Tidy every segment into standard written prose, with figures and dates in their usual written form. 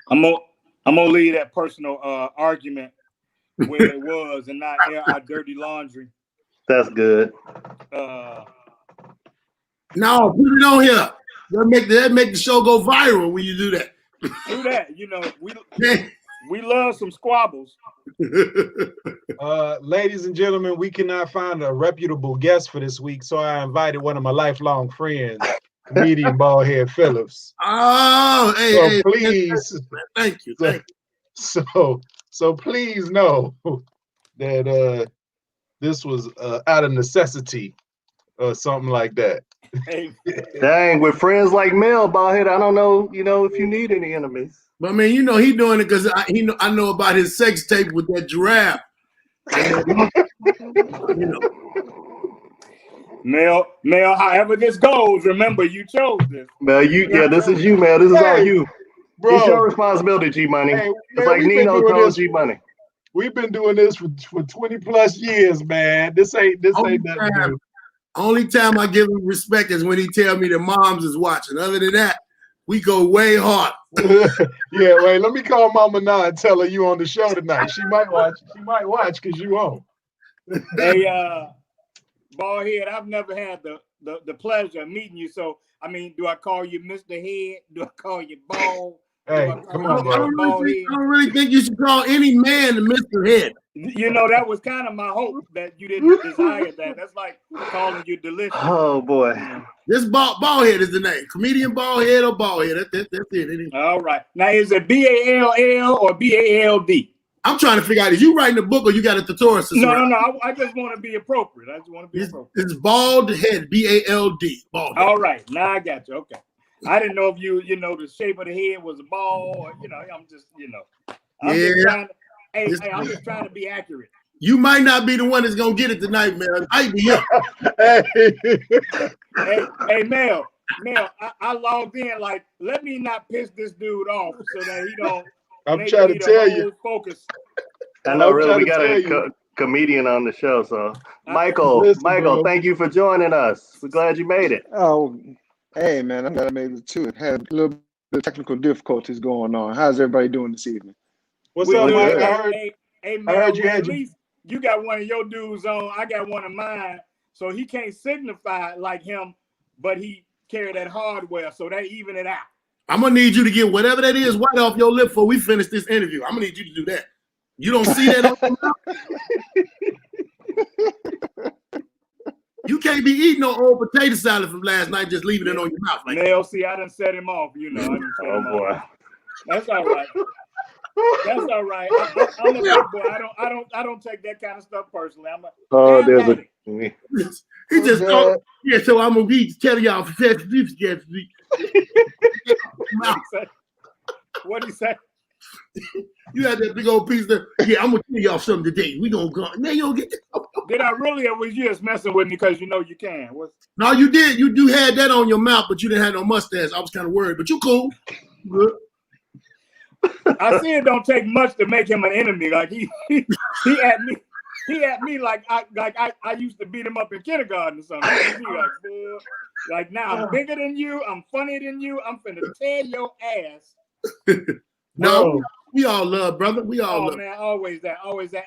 I'm gonna leave that personal argument where it was and not air our dirty laundry. That's good. No, put it on here. That make the show go viral when you do that. Do that. You know, we love some squabbles. Ladies and gentlemen, we cannot find a reputable guest for this week, so I invited one of my lifelong friends, comedian Baldhead Phillips. Oh, hey, please, thank you. So please know that this was out of necessity or something like that. Hey. Dang, with friends like Mel, Baldhead, I don't know, if you need any enemies. But I mean, he doing it because I know about his sex tape with that giraffe. Mel, however this goes, remember you chose this. Mel, this is you, Mel. This is all you. Bro, it's your responsibility, G Money. Hey, it's like Nino told G Money. We've been doing this for 20 plus years, man. This ain't nothing. Only time I give him respect is when he tell me that moms is watching. Other than that, we go way hard. Yeah, wait, let me call Mama now and tell her you on the show tonight. She might watch. She might watch because you on. Hey, Baldhead, I've never had the pleasure of meeting you. So, I mean, do I call you Mr. Head? Do I call you Bald? Hey, come on, bro. I don't really think you should call any man Mr. Head. You know, that was kind of my hope that you didn't desire that. That's like calling you Delicious. Oh, boy. This Baldhead is the name. Comedian Baldhead or Baldhead. That's it. All right. Now, is it B-A-L-L or B-A-L-D? I'm trying to figure out, is you writing a book or you got a tutorial system? No. I just want to be appropriate. It's Baldhead, B-A-L-D. Baldhead. All right. Now I got you. Okay. I didn't know if the shape of the head was a ball or, I'm just, I'm just trying to be accurate. You might not be the one that's going to get it tonight, man. It might be you. Hey, Mel, I logged in like, let me not piss this dude off so that he don't. I'm trying to tell you. Focus. I know, really, we got a comedian on the show. So, Michael, thank you for joining us. We're glad you made it. Oh, hey, man, I'm glad I made it too. It had a little bit of technical difficulties going on. How's everybody doing this evening? What's up, Mike? Hey, man, I heard you at least you got one of your dudes on. I got one of mine. So he can't signify like him, but he carry that hardware. So they even it out. I'm going to need you to get whatever that is white off your lip before we finish this interview. I'm going to need you to do that. You don't see that on your mouth? You can't be eating no old potato salad from last night, just leaving it on your mouth. Mel, see, I done set him off, Oh, boy. That's all right. That's all right. I'm a big boy. I don't take that kind of stuff personally. He just thought, so I'm gonna be telling y'all for What'd he say? You had that big old piece there. Yeah, I'm gonna tell y'all something today. We gonna go. Man, you don't get that. Did I really, or was you just messing with me because you know you can? No, you did. You do had that on your mouth, but you didn't have no mustache. I was kind of worried, but you cool. Good. I see it don't take much to make him an enemy. Like he at me like I used to beat him up in kindergarten or something. Like now I'm bigger than you, I'm funnier than you, I'm finna tear your ass. No, we all love, brother. We all love. Man, always that.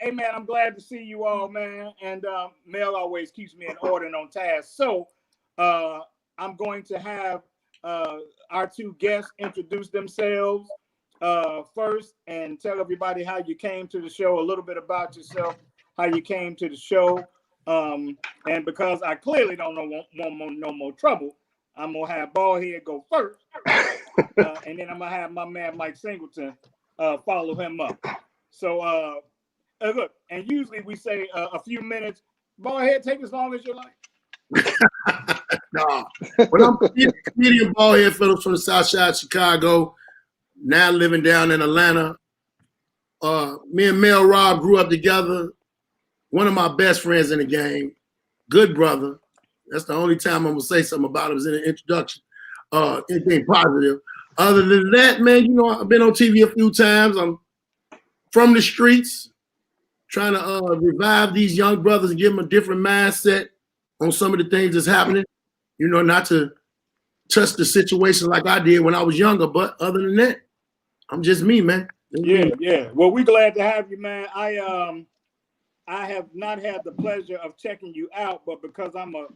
Hey man, I'm glad to see you all, man. And Mel always keeps me in order and on task. So I'm going to have our two guests introduce themselves first and tell everybody how you came to the show, a little bit about yourself, how you came to the show. And because I clearly don't want no more trouble, I'm going to have Baldhead go first. And then I'm going to have my man Mike Singleton follow him up. So, look, and usually we say a few minutes. Baldhead, take as long as you like. No. Well, I'm comedian Baldhead Phillips from the South Side of Chicago, now living down in Atlanta. Me and Mel Rob grew up together. One of my best friends in the game. Good brother. That's the only time I'm going to say something about him is in the introduction. Anything positive. Other than that, man, you know, I've been on TV a few times. I'm from the streets, trying to revive these young brothers and give them a different mindset on some of the things that's happening. You know, not to touch the situation like I did when I was younger, but other than that, I'm just me, man. Yeah. Well, we're glad to have you, man. I have not had the pleasure of checking you out, but because I'm a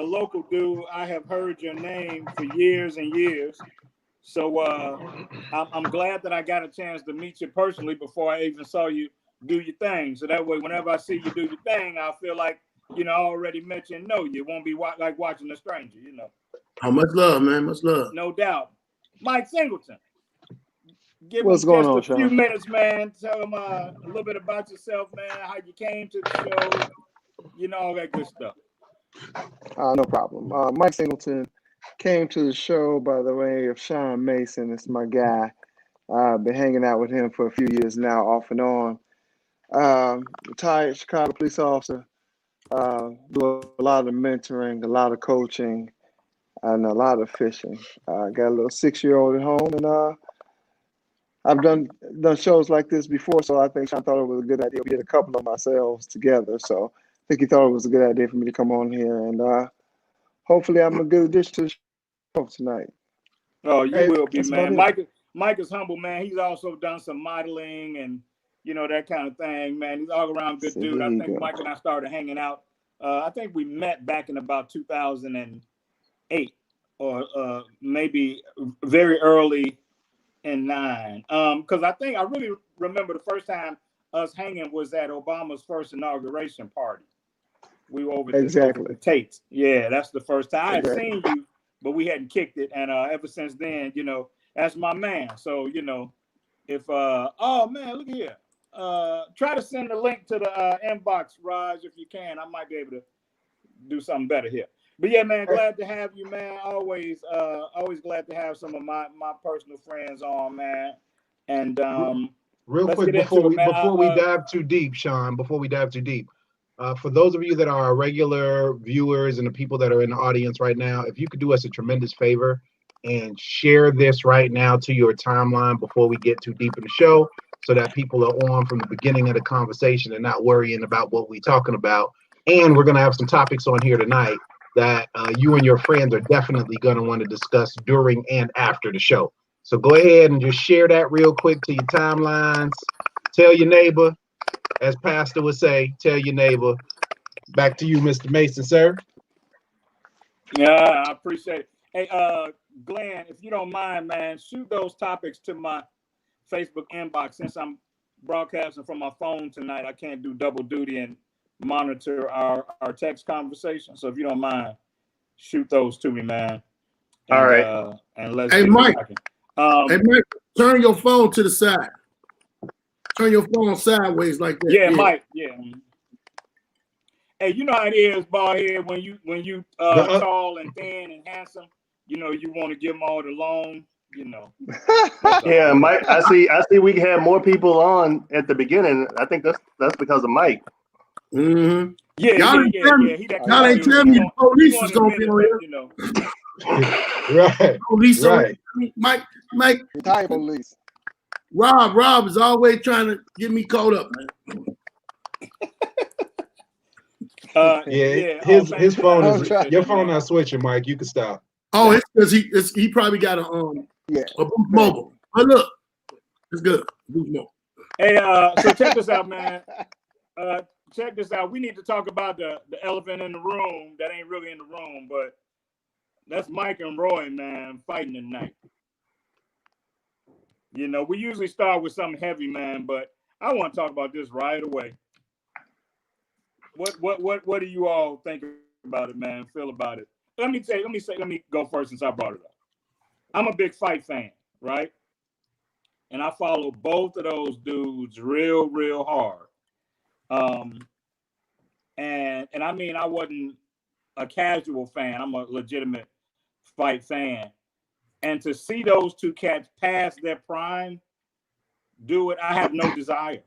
local dude, I have heard your name for years and years. So I'm glad that I got a chance to meet you personally before I even saw you do your thing. So that way, whenever I see you do your thing, I feel like, I already met you and know you. It won't be like watching a stranger, Oh, much love, man. Much love. No doubt. Mike Singleton. Give What's them going just on, a few Shawn? minutes, man. Tell them a little bit about yourself, man, how you came to the show, all that good stuff. No problem. Mike Singleton came to the show by the way of Shawn Mason. It's my guy. I've been hanging out with him for a few years now, off and on. Retired Chicago police officer. Do a lot of mentoring, a lot of coaching, and a lot of fishing. Got a little 6-year-old at home, and I've done shows like this before, so I think Shawn thought it was a good idea. We did a couple of ourselves together, so I think he thought it was a good idea for me to come on here, and hopefully I'm a good addition to the show tonight. Oh, you will be, man. Mike is humble, man. He's also done some modeling and that kind of thing, man. He's all around good dude. I think Mike and I started hanging out. I think we met back in about 2008 or maybe very early in 9. Because I think I really remember the first time us hanging was at Obama's first inauguration party. We were over the Tates. Yeah, that's the first time I had seen you, but we hadn't kicked it. And ever since then, that's my man. So, if oh man, look here. Try to send the link to the inbox, Raj, if you can. I might be able to do something better here. But yeah, man, glad to have you, man. Always glad to have some of my personal friends on, man. And real quick before we dive too deep, Shawn, for those of you that are regular viewers and the people that are in the audience right now, if you could do us a tremendous favor and share this right now to your timeline before we get too deep in the show, so that people are on from the beginning of the conversation and not worrying about what we're talking about. And we're going to have some topics on here tonight that you and your friends are definitely going to want to discuss during and after the show. So go ahead and just share that real quick to your timelines. Tell your neighbor, as Pastor would say, tell your neighbor. Back to you, Mr. Mason, sir. Yeah, I appreciate it. Hey, Glenn, if you don't mind, man, shoot those topics to my Facebook inbox. Since I'm broadcasting from my phone tonight, I can't do double duty and monitor our text conversation. So if you don't mind, shoot those to me, man. And, all right. And let's. Hey, Mike. Hey, Mike, turn your phone to the side. Turn your phone sideways like that. Yeah, Mike. Yeah. Hey, you know how it is, ballhead, when you tall and thin and handsome. You want to give them all the loan. Yeah, Mike. I see. We had more people on at the beginning. I think that's because of Mike. Mm-hmm. Yeah. Y'all ain't tell me the police was gonna be on here. Right. Police. Right. Mike. Retired police. Rob is always trying to get me caught up, man. His phone is your phone not switching, Mike. You can stop. Oh, it's because he probably got a Boost Mobile. Oh, look, it's good. Boost Mobile. Hey, so check this out, man. Check this out. We need to talk about the elephant in the room that ain't really in the room, but that's Mike and Roy, man, fighting tonight. We usually start with something heavy, man, but I want to talk about this right away. What do you all think about it, man? Feel about it? Let me go first since I brought it up. I'm a big fight fan, right? And I follow both of those dudes real, real hard. And I mean, I wasn't a casual fan. I'm a legitimate fight fan. And to see those two cats past their prime, do it, I have no desire.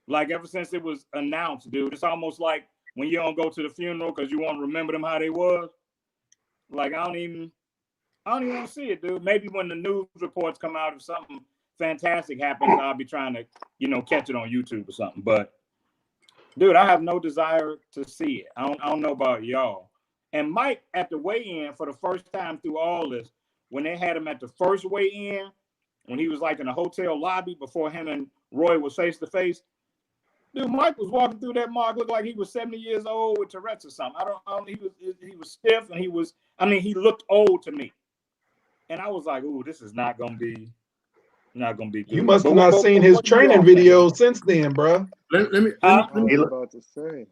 Like ever since it was announced, dude, it's almost like when you don't go to the funeral because you want to remember them how they was. Like I don't even want to see it, dude. Maybe when the news reports come out, if something fantastic happens, I'll be trying to, catch it on YouTube or something. But dude, I have no desire to see it. I don't know about y'all. And Mike at the weigh-in for the first time through all this, when they had him at the first weigh-in, when he was like in a hotel lobby before him and Roy was face to face. Dude, Mike was walking through that mark, looked like he was 70 years old with Tourette's or something. I don't he was stiff and he looked old to me. And I was like, ooh, this is not gonna be good. You must have not seen his training videos since then, bro. Let me I was about to say.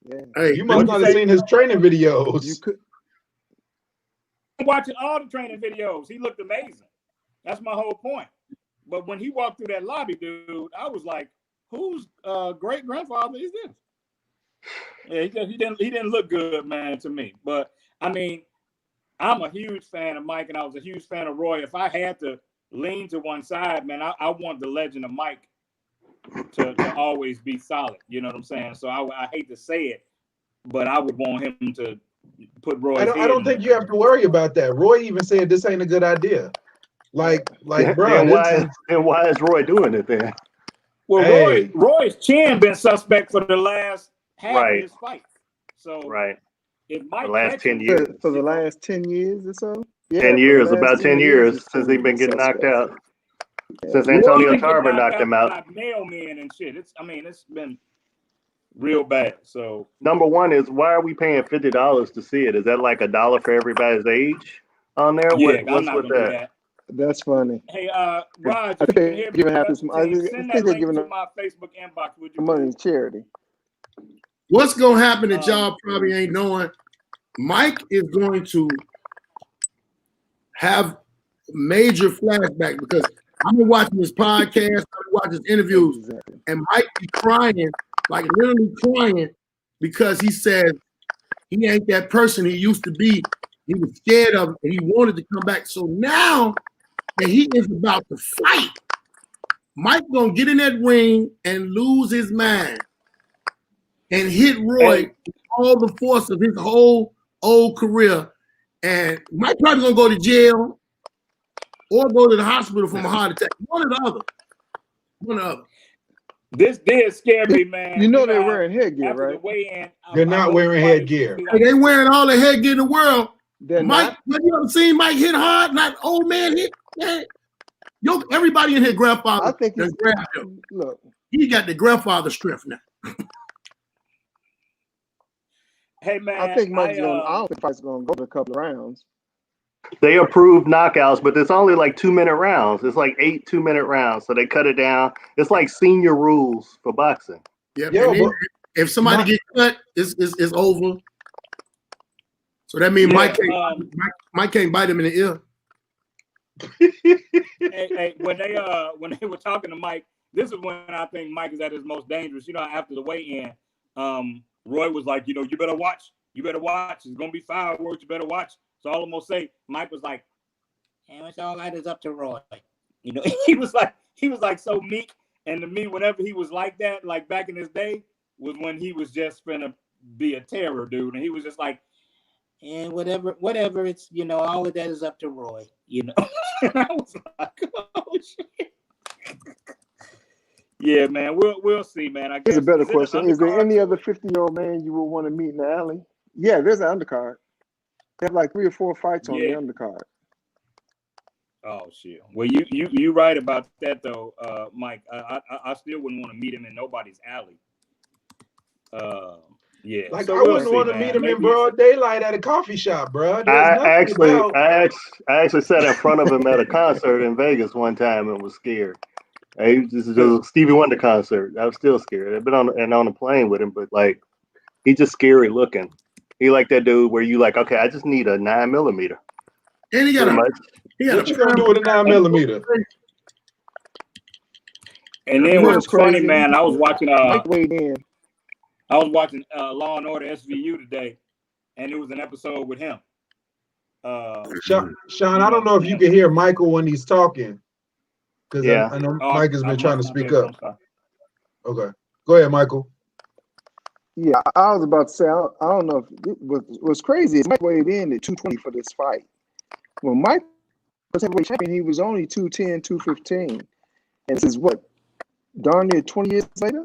Yeah. Hey, you must not have seen his training videos. You could. I'm watching all the training videos. He looked amazing. That's my whole point. But when he walked through that lobby, dude, I was like, whose great grandfather is this? Yeah, he didn't look good, man, to me. But I mean, I'm a huge fan of Mike, and I was a huge fan of Roy. If I had to lean to one side, man, I want the legend of Mike to always be solid. You know what I'm saying? So I hate to say it, but I would want him to put Roy. I don't think you have to worry about that. Roy even said this ain't a good idea. Like, bro. And why is Roy doing it then? Well, hey. Roy's chin been suspect for the last half of his fight. So if Mike the last 10 years. For the last 10 years or so? Yeah, 10 years, about 10 years since he's been getting knocked out. Since Antonio Tarver knocked him out. Like mailmen and shit. It's been real bad. So number one is, why are we paying $50 to see it? Is that like $1 for everybody's age on there? Yeah, what's with that? That's funny. Hey, Raj, I think they're giving half this. I think they're giving to my Facebook inbox. Would you money to charity. What's gonna happen that y'all probably ain't knowing? Mike is going to have major flashback, because I've been watching his podcast, I've been watching his interviews, and Mike be crying, like literally crying, because he said he ain't that person he used to be. He was scared of it, and he wanted to come back. So now that he is about to fight, Mike gonna get in that ring and lose his mind and hit Roy with all the force of his whole old career. And Mike probably gonna go to jail or go to the hospital from a heart attack. One or the other. One or the other. This did scare me, man. You know they're wearing headgear, right? They're not wearing headgear. They wearing all the headgear in the world. They're Mike, have you ever seen Mike hit hard? Not old man hit. Man. Yo, everybody in here, grandfather. I think look, he got the grandfather strength now. Hey man, I think Mike's I don't think Mike's gonna go to a couple of rounds. They approved knockouts, but it's only like 2-minute rounds. It's like 8 2-minute rounds, so they cut it down. It's like senior rules for boxing. Yeah, if somebody gets cut, it's over. So that means Mike can't bite him in the ear. hey, when they were talking to Mike, this is when I think Mike is at his most dangerous. You know, after the weigh-in, Roy was like, you know, you better watch. It's gonna be fireworks. You better watch. So all I'm gonna say, Mike was like, "Damn, it's all that is up to Roy." You know, he was like so meek. And to me, whenever he was like that, like back in his day, was when he was just finna be a terror dude, and he was just like, and whatever, it's, you know, all of that is up to Roy, you know. And I was like, oh shit. Yeah, man, we'll see, man. I guess. Here's a better question: is there any other 50-year-old man you would want to meet in the alley? Yeah, there's an undercard. They have like 3 or 4 fights on the undercard. Oh shit. Well, you right about that though, Mike. I still wouldn't want to meet him in nobody's alley. Yeah. Like, so I wouldn't want to meet him in broad daylight at a coffee shop, bro. I actually sat in front of him at a concert in Vegas one time and was scared. This is just a Stevie Wonder concert. I was still scared. I've been on a plane with him, but like, he's just scary looking. He like that dude where you like, okay, I just need a 9mm. And he got what you gonna do with a 9mm? And then what's funny, man, I was watching Mike weighed in. I was watching Law and Order SVU today, and it was an episode with him. Shawn, I don't know if you can hear Michael when he's talking, because I know Mike has been trying to speak up. Okay, go ahead, Michael. Yeah, I was about to say, I don't know if what's crazy is Mike weighed in at 220 for this fight. When Mike was heavyweight champion, he was only 210, 215. And this is what, darn near 20 years later?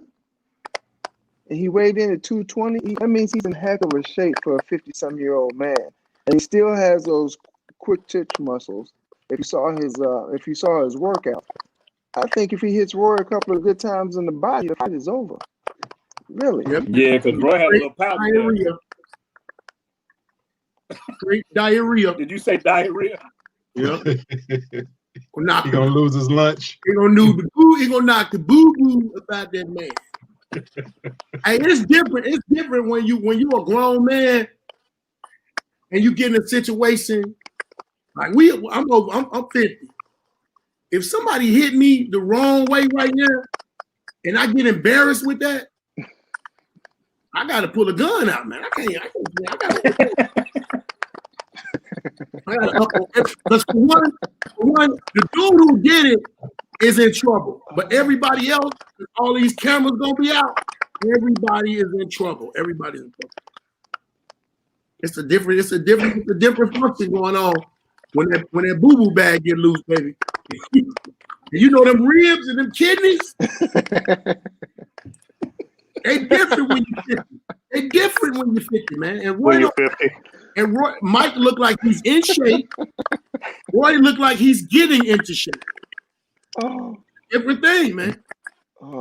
And he weighed in at 220. That means he's in heck of a shape for a 50-some-year-old man. And he still has those quick twitch muscles. if you saw his workout, I think if he hits Roy a couple of good times in the body, the fight is over. Really? Yep. Yeah, because Roy had a little powder there. Diarrhea. Straight diarrhea. Did you say diarrhea? Yep. He gonna lose his lunch. He gonna knock the boo boo about that man. Hey, it's different. It's different when you a grown man and you get in a situation like I'm 50. If somebody hit me the wrong way right now and I get embarrassed with that, I gotta pull a gun out, man. I gotta because for one, the dude who did it is in trouble. But everybody else, all these cameras gonna be out. Everybody is in trouble. Everybody's in trouble. It's a different function going on when that boo-boo bag get loose, baby. And you know them ribs and them kidneys. They different when you're 50. They different when you're 50, man. And When you're 50. And Roy, Mike looked like he's in shape. Roy looked like he's getting into shape. Oh, Different thing, man.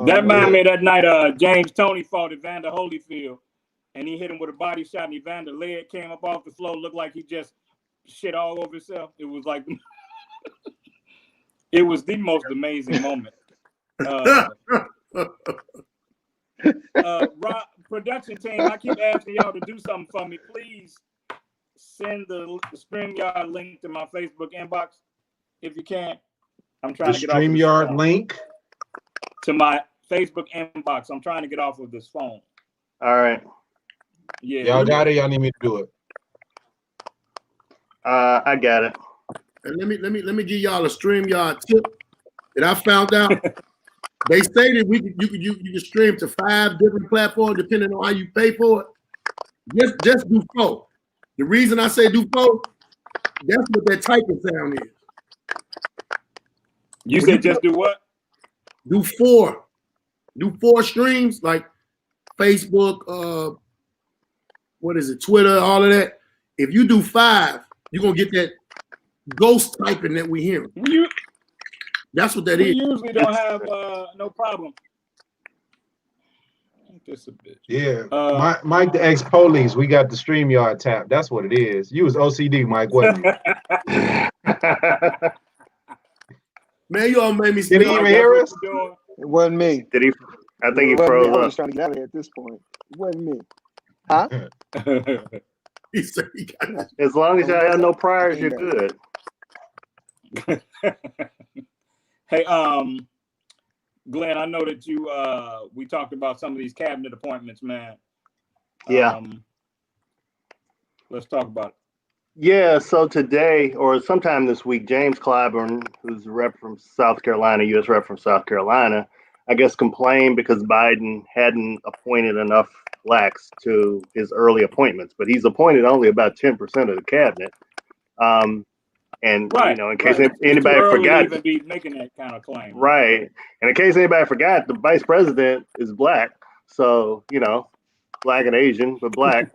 That reminded me of that night James Toney fought Evander Holyfield, and he hit him with a body shot, and Evander leg came up off the floor, looked like he just shit all over himself. It was like, it was the most amazing moment. Production team, I keep asking y'all to do something for me. Please send the StreamYard link to my Facebook inbox if you can. I'm trying to get off StreamYard link to my Facebook inbox. I'm trying to get off of this phone. All right. Yeah. y'all got it. Y'all need me to do it. I got it. And let me give y'all a StreamYard tip that I found out. They say that you can stream to 5 different platforms depending on how you pay for it. Just do 4. The reason I say do 4, that's what that typing sound is. You said just do what? Do 4. Do 4 streams like Facebook, what is it, Twitter, all of that. If you do 5, you're gonna get that ghost typing that we hear. That's what that is. We usually don't have no problem. Just a bit. Yeah. Mike the ex-police, we got the StreamYard tab. That's what it is. You was OCD, Mike, wasn't you? Man, you all made me. Did he even hear us? it wasn't me. Did he? I think he It wasn't me. froze I was up. just trying to get out of here at this point. It wasn't me. Huh? He said he got As long as y'all have no priors, you're good. Hey, Glenn, I know that you we talked about some of these cabinet appointments, man. Yeah. Let's talk about it. Yeah, so today or sometime this week, James Clyburn, who's a rep from South Carolina, U.S. rep from South Carolina, I guess complained because Biden hadn't appointed enough blacks to his early appointments, but he's appointed only about 10% of the cabinet. And right, you know, in case right. anybody forgot, to even be making that kind of claim. Right. And in case anybody forgot, the vice president is black, so you know, black and Asian, but black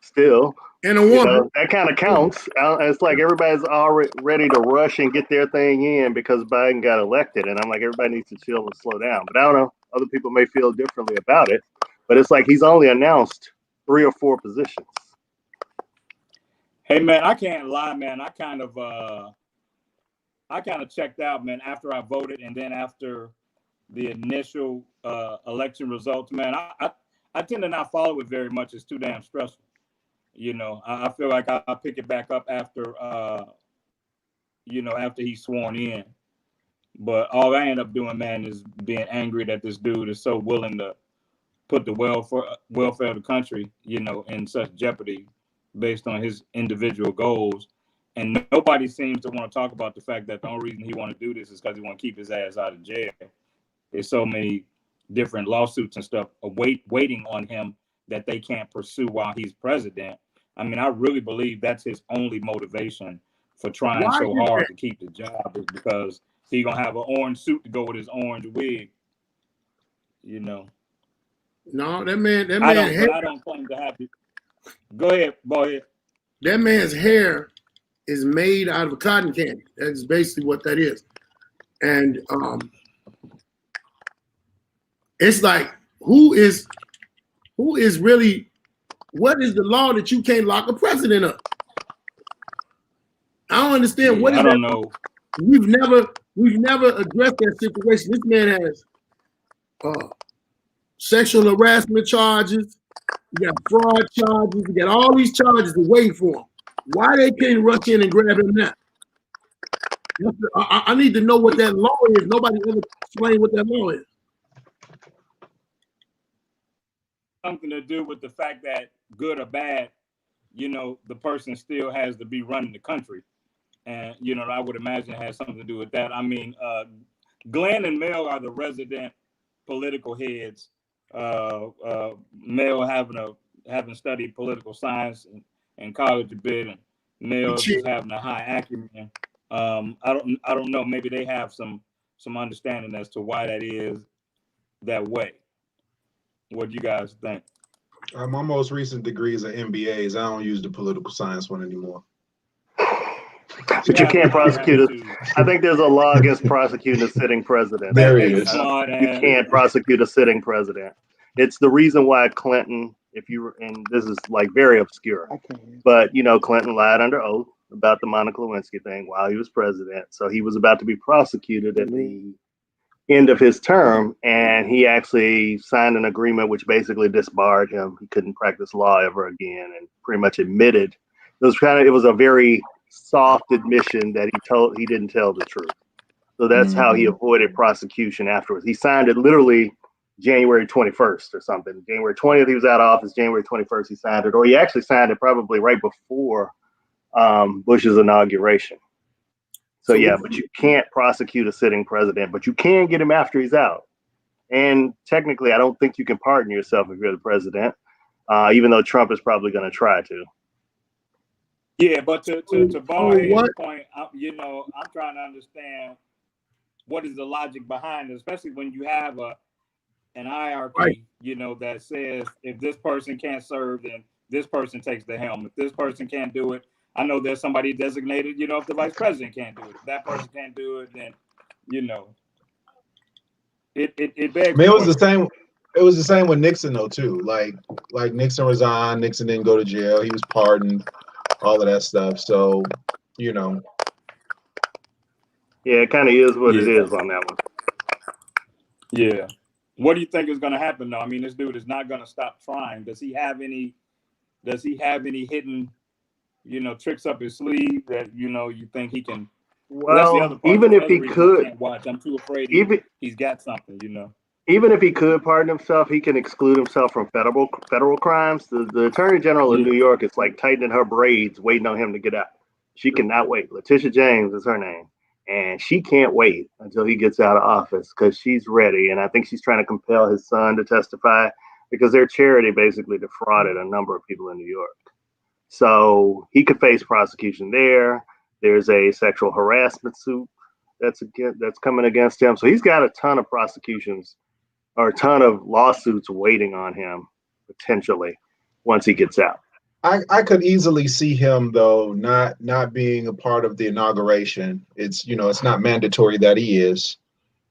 still. And a woman. You know, that kind of counts. It's like everybody's already ready to rush and get their thing in because Biden got elected. And I'm like, everybody needs to chill and slow down. But I don't know. Other people may feel differently about it. But it's like he's only announced 3 or 4 positions. Hey, man, I can't lie, man. I kind of checked out, man, after I voted and then after the initial election results, man. I tend to not follow it very much. It's too damn stressful. You know, I feel like I'll pick it back up after, you know, after he's sworn in. But all I end up doing, man, is being angry that this dude is so willing to put the welfare of the country, you know, in such jeopardy based on his individual goals. And nobody seems to want to talk about the fact that the only reason he want to do this is because he want to keep his ass out of jail. There's so many different lawsuits and stuff waiting on him that they can't pursue while he's president. I mean, I really believe that's his only motivation for trying so hard to keep the job is because he's going to have an orange suit to go with his orange wig, you know. No, that man I don't claim to have it. Go ahead, boy. That man's hair is made out of a cotton candy. That's basically what that is. And it's like, who is really, what is the law that you can't lock a president up? I don't understand. What is I don't that? know. We've never addressed that situation. This man has sexual harassment charges. You got fraud charges. You got all these charges waiting for him. Why they can't rush in and grab him now? I need to know what that law is. Nobody ever explained what that law is. Something to do with the fact that, good or bad, you know, the person still has to be running the country. And, you know, I would imagine it has something to do with that. I mean, Glenn and Mel are the resident political heads. Mel having studied political science in college a bit, and Mel just having a high acumen. I don't know. Maybe they have some understanding as to why that is that way. What do you guys think? My most recent degree is an MBAs. I don't use the political science one anymore. But you can't prosecute it. I think there's a law against prosecuting a sitting president. There is. You can't prosecute a sitting president. It's the reason why Clinton, and this is like very obscure, but you know, Clinton lied under oath about the Monica Lewinsky thing while he was president. So he was about to be prosecuted at the end of his term, and he actually signed an agreement which basically disbarred him. He couldn't practice law ever again, and pretty much admitted it was a very soft admission that he didn't tell the truth. So that's how he avoided prosecution afterwards. He signed it literally January 21st or something. January 20th, he was out of office. January 21st, he signed it, or he actually signed it probably right before Bush's inauguration. So yeah, but you can't prosecute a sitting president, but you can get him after he's out. And technically, I don't think you can pardon yourself if you're the president, even though Trump is probably going to try to. Yeah, but to Ballhead's point, you know, I'm trying to understand what is the logic behind it, especially when you have an hierarchy, you know, that says if this person can't serve, then this person takes the helm. If this person can't do it, I know there's somebody designated, you know, if the vice president can't do it, if that person can't do it, then, you know, it begs. I mean, it was the same. It was the same with Nixon though too. Like Nixon resigned, Nixon didn't go to jail, he was pardoned, all of that stuff. So, you know. Yeah, it kind of is what it is on that one. Yeah. What do you think is going to happen though? I mean, this dude is not going to stop trying. Does he have any hidden, you know, tricks up his sleeve that, you know, you think he can? Well, that's the other part. Even if he could, can't watch. I'm too afraid he's got something, you know. Even if he could pardon himself, he can exclude himself from federal crimes. The Attorney General of New York is like tightening her braids, waiting on him to get out. She cannot wait. Letitia James is her name, and she can't wait until he gets out of office because she's ready. And I think she's trying to compel his son to testify because their charity basically defrauded a number of people in New York. So he could face prosecution there. There's a sexual harassment suit that's coming against him. So he's got a ton of prosecutions or a ton of lawsuits waiting on him potentially once he gets out. I could easily see him though not being a part of the inauguration. It's, you know, it's not mandatory that he is.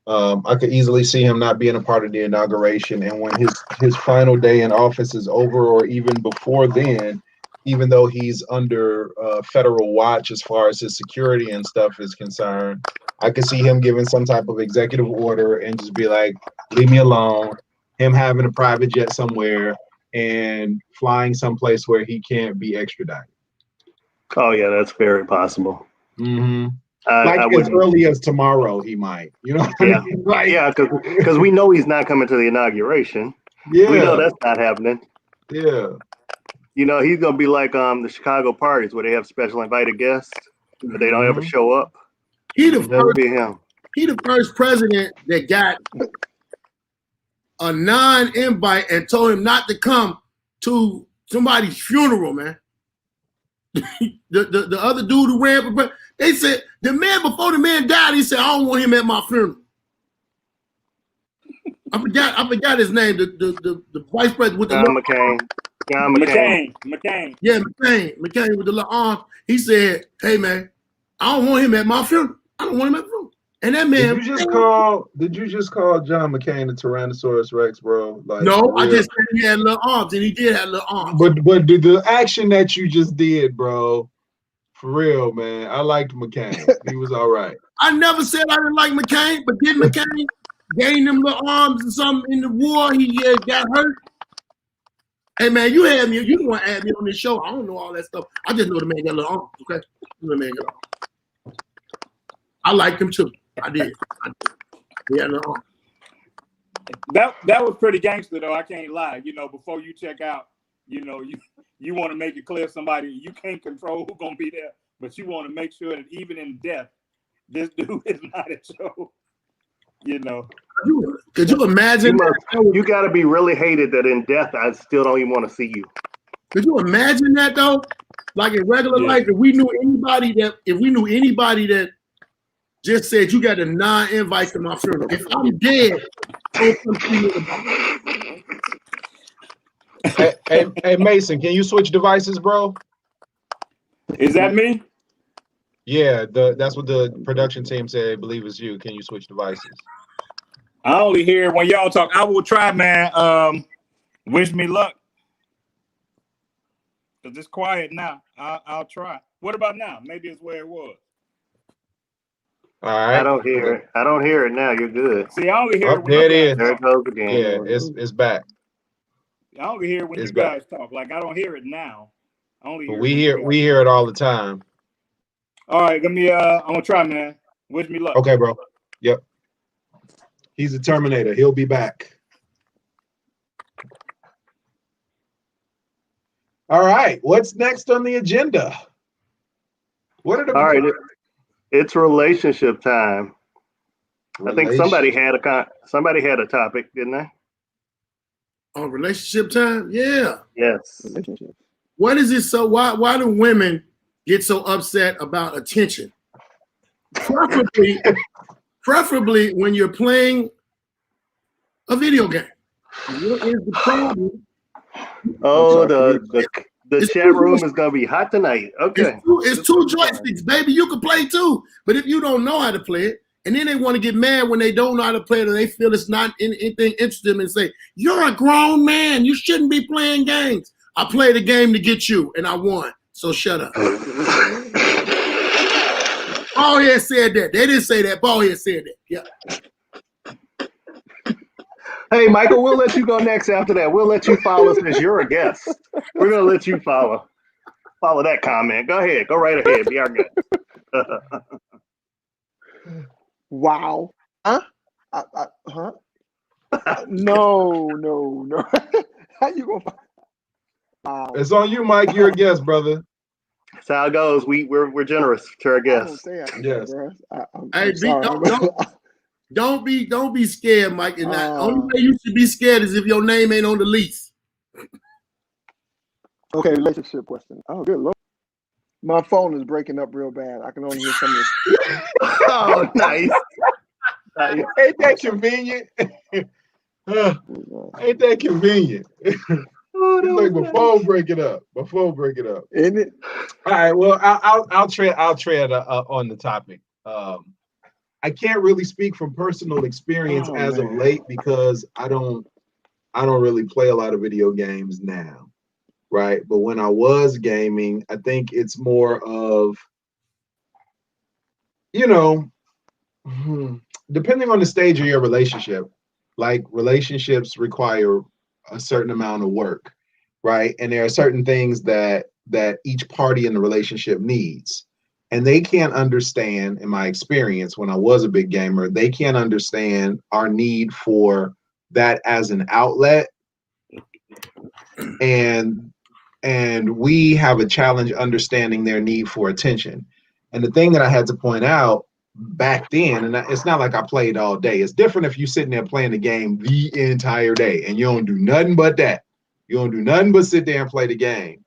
I could easily see him not being a part of the inauguration, and when his final day in office is over, or even before then, even though he's under federal watch as far as his security and stuff is concerned, I could see him giving some type of executive order and just be like, leave me alone. Him having a private jet somewhere and flying someplace where he can't be extradited. Oh yeah, that's very possible. Mm-hmm. As early as tomorrow, he might. You know? Yeah, I mean? Like, yeah, because we know he's not coming to the inauguration. Yeah, we know that's not happening. Yeah. You know, he's gonna be like the Chicago parties where they have special invited guests, but they don't ever show up. He the first president that got a non-invite and told him not to come to somebody's funeral, man. the other dude who ran for president, they said the man before the man died, he said, I don't want him at my funeral. I forgot his name. The vice president with the John McCain. John McCain. McCain. Yeah, McCain with the little arms. He said, "Hey man, I don't want him at my funeral. I don't want him at the funeral." And that man, did you just call John McCain a Tyrannosaurus Rex, bro? Like, no, I just said he had little arms, and he did have little arms. But the action that you just did, bro, for real, man. I liked McCain. He was all right. I never said I didn't like McCain, but did McCain gain them little arms and something in the war? He got hurt. Hey man, you don't want to add me on this show. I don't know all that stuff. I just know the man got little arms. Okay, the man got arms. I liked him too. I did. He had little arms. That was pretty gangster though. I can't lie. You know, before you check out, you know, you want to make it clear somebody you can't control who's gonna be there, but you want to make sure that even in death, this dude is not a show. You know. Could you imagine? You got to be really hated that in death I still don't even want to see you. Could you imagine that though? Like in regular life, if we knew anybody that just said you got a non-invite to my funeral. If I'm dead, hey Mason, can you switch devices, bro? Is that me? Yeah, that's what the production team said. I believe it's you. Can you switch devices? I only hear when y'all talk. I will try, man. Wish me luck. Cause it's quiet now. I'll try. What about now? Maybe it's where it was. All right. I don't hear it. I don't hear it now. You're good. See, I only hear it when there it is. There it goes again. Yeah, it's back. I only hear it when you guys talk. Like I don't hear it now. I only hear we hear it all the time. All right, let me. I'm gonna try, man. Wish me luck. Okay, bro. Yep. He's a Terminator. He'll be back. All right. What's next on the agenda? What are the? All right. It's relationship time. I think somebody had a topic, didn't they? On relationship time? Yeah. Yes. What is it? So why do women get so upset about attention? Preferably when you're playing a video game. What is the problem? Oh, the chat room is gonna be hot tonight. Okay. It's two joysticks, baby. You can play too. But if you don't know how to play it, and then they want to get mad when they don't know how to play it, and they feel it's not anything interesting, and say, "You're a grown man. You shouldn't be playing games." I played a game to get you, and I won. So shut up. Ballhead said that. They didn't say that. Ballhead said that. Yeah. Hey, Michael, we'll let you go next after that. We'll let you follow since you're a guest. We're going to let you follow that comment. Go ahead. Go right ahead. Be our guest. Wow. Huh? Huh? No. How you going to wow. It's on you, Mike. You're a guest, brother. That's how it goes. We're generous to our guests. Yes. Don't be scared, Mike. And the only way you should be scared is if your name ain't on the lease. Okay, relationship question. Oh, good Lord. My phone is breaking up real bad. I can only hear some of this. Oh, nice. Ain't that convenient? Ain't that convenient? It's like before break it up. Isn't it? All right. Well, I'll tread on the topic. I can't really speak from personal experience of late because I don't really play a lot of video games now, right? But when I was gaming, I think it's more of, depending on the stage of your relationship, like relationships require a certain amount of work, right? And there are certain things that each party in the relationship needs. And they can't understand, in my experience, when I was a big gamer, they can't understand our need for that as an outlet. And we have a challenge understanding their need for attention. And the thing that I had to point out back then, and it's not like I played all day. It's different if you're sitting there playing the game the entire day and you don't do nothing but that. You don't do nothing but sit there and play the game.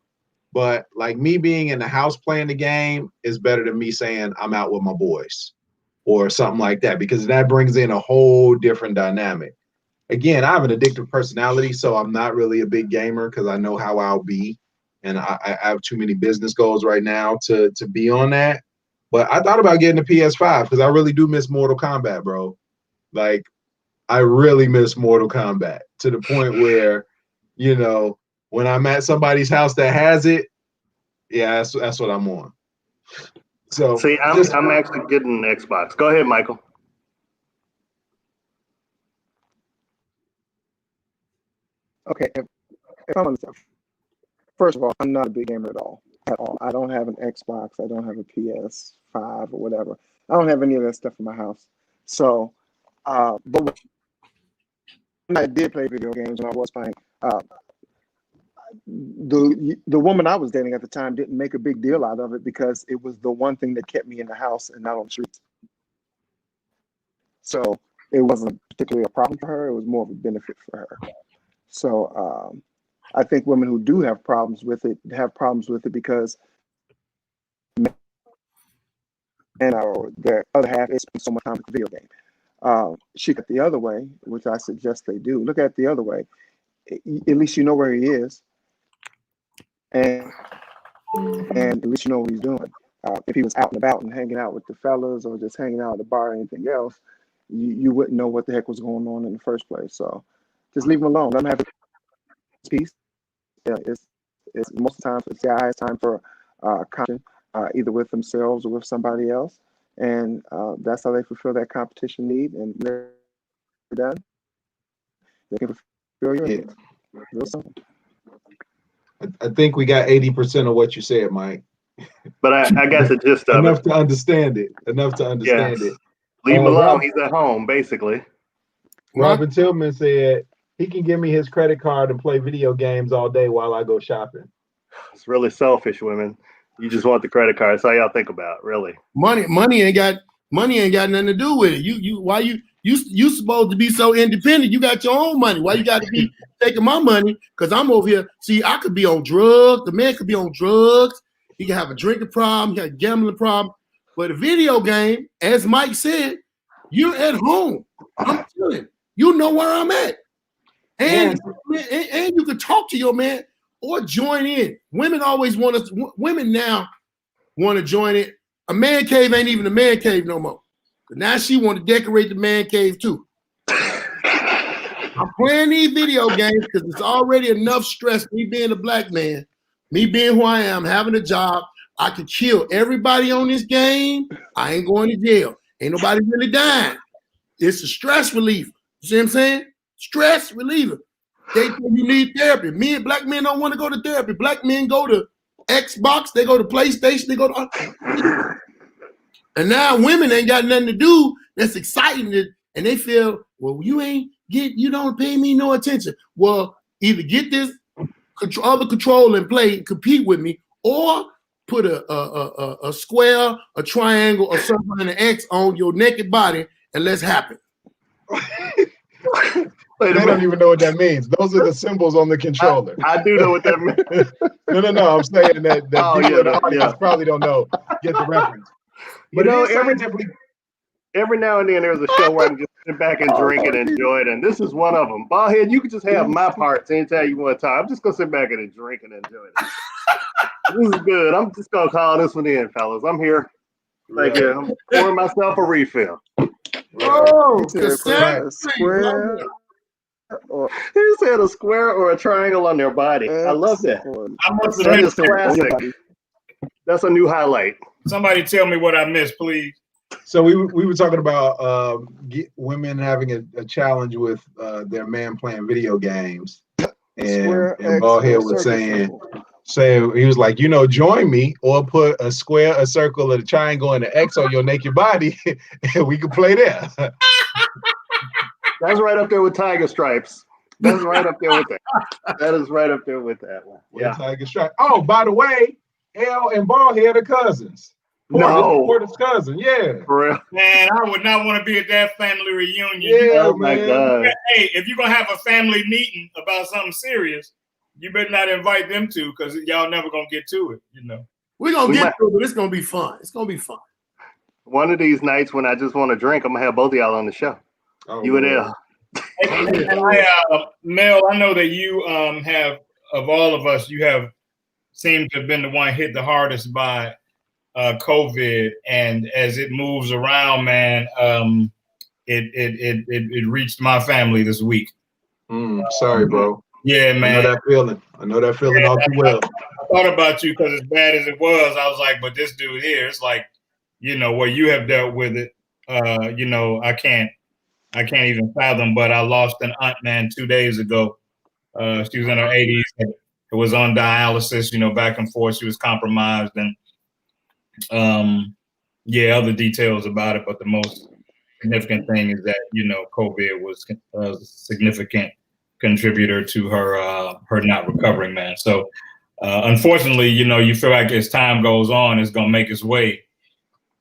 But like me being in the house playing the game is better than me saying I'm out with my boys or something like that, because that brings in a whole different dynamic. again, I have an addictive personality, so I'm not really a big gamer because I know how I'll be, and I have too many business goals right now to be on that. But I thought about getting a PS5 because I really do miss Mortal Kombat, bro. Like, I really miss Mortal Kombat to the point where, you know, when I'm at somebody's house that has it, yeah, that's what I'm on. So see, I'm actually getting an Xbox. Go ahead, Michael. Okay, if I'm honest, first of all, I'm not a big gamer at all. I don't have an Xbox. I don't have a PS5 or whatever. I don't have any of that stuff in my house. So, but when I did play video games, when I was playing, the woman I was dating at the time didn't make a big deal out of it because it was the one thing that kept me in the house and not on the streets. So it wasn't particularly a problem for her. It was more of a benefit for her. So I think women who do have problems with it because and their other half is spending so much time with the video game. She got the other way, which I suggest they do. Look at it the other way. At least you know where he is, and at least you know what he's doing. If he was out and about and hanging out with the fellas or just hanging out at the bar or anything else, you wouldn't know what the heck was going on in the first place. So just leave him alone. Let him have his peace. Yeah, it's most of the time it's guys' time for competition, either with themselves or with somebody else, and that's how they fulfill that competition need. And they're done. They can fulfill your needs. Real simple. I think we got 80% of what you said, Mike. But I got the gist of enough it. to understand it. Enough to understand Yes. it. Leave him alone. He's at home, basically. Robin Tillman said he can give me his credit card and play video games all day while I go shopping. It's really selfish, women. You just want the credit card. That's all y'all think about, really. Money ain't got nothing to do with it. You supposed to be so independent. You got your own money. Why you got to be taking my money? Because I'm over here. See, I could be on drugs. The man could be on drugs. He can have a drinking problem. He got a gambling problem. But a video game, as Mike said, you're at home. I'm chilling. You know where I'm at. And you can talk to your man or join in. Women now want to join it. A man cave ain't even a man cave no more. But now she want to decorate the man cave too. I'm playing these video games because it's already enough stress, me being a black man, me being who I am, having a job. I could kill everybody on this game. I ain't going to jail. Ain't nobody really dying. It's a stress reliever. You see what I'm saying? Stress reliever. They say you need therapy. Black men don't want to go to therapy. Black men go to Xbox, they go to PlayStation, they go to and now women ain't got nothing to do that's exciting, and they feel, well, you don't pay me no attention. Well, either get this other control and play, compete with me, or put a square, a triangle, a circle, and an X on your naked body, and let's happen. They don't even know what that means. Those are the symbols on the controller. I do know what that means. No. I'm saying that people in the audience probably don't know. Get the reference. But every now and then there's a show where I can just sit back and drink and enjoy it, and this is one of them. Ballhead, you can just have my parts anytime you want to talk. I'm just gonna sit back and drink and enjoy it. This is good. I'm just gonna call this one in, fellas. I'm here. Thank you. I'm pouring myself a refill. Oh, square. He said a square or a triangle on their body. I love that. That is classic. That's a new highlight. Somebody tell me what I missed, please. So we were talking about women having a challenge with their man playing video games, and Ballhead was saying he was like, join me or put a square, a circle, a triangle, and an X on your naked body, and we can play there. That's right up there with Tiger Stripes. That's right up there with that. That is right up there with that one. Yeah. Tiger Stripes. Oh, by the way, L and Ballhead are cousins. Porter's cousin, yeah. For real. Man, I would not want to be at that family reunion. Yeah, oh my God. Hey, if you're gonna have a family meeting about something serious, you better not invite them to, because y'all never gonna get to it, We're gonna get to it, but it's gonna be fun. It's gonna be fun. One of these nights when I just want to drink, I'm gonna have both of y'all on the show. Oh, you and L. Mel, I know that you have, of all of us, you have seemed to have been the one hit the hardest by COVID, and as it moves around, man, it reached my family this week. Sorry, bro. Yeah, man. I know that feeling all too well. I thought about you because as bad as it was, I was like, but this dude here, it's like, where you have dealt with it, I can't even fathom. But I lost an aunt, man, 2 days ago. She was in her 80s. It was on dialysis, back and forth. She was compromised, and other details about it. But the most significant thing is that COVID was a significant contributor to her not recovering, man. So unfortunately, you feel like as time goes on, it's gonna make its way.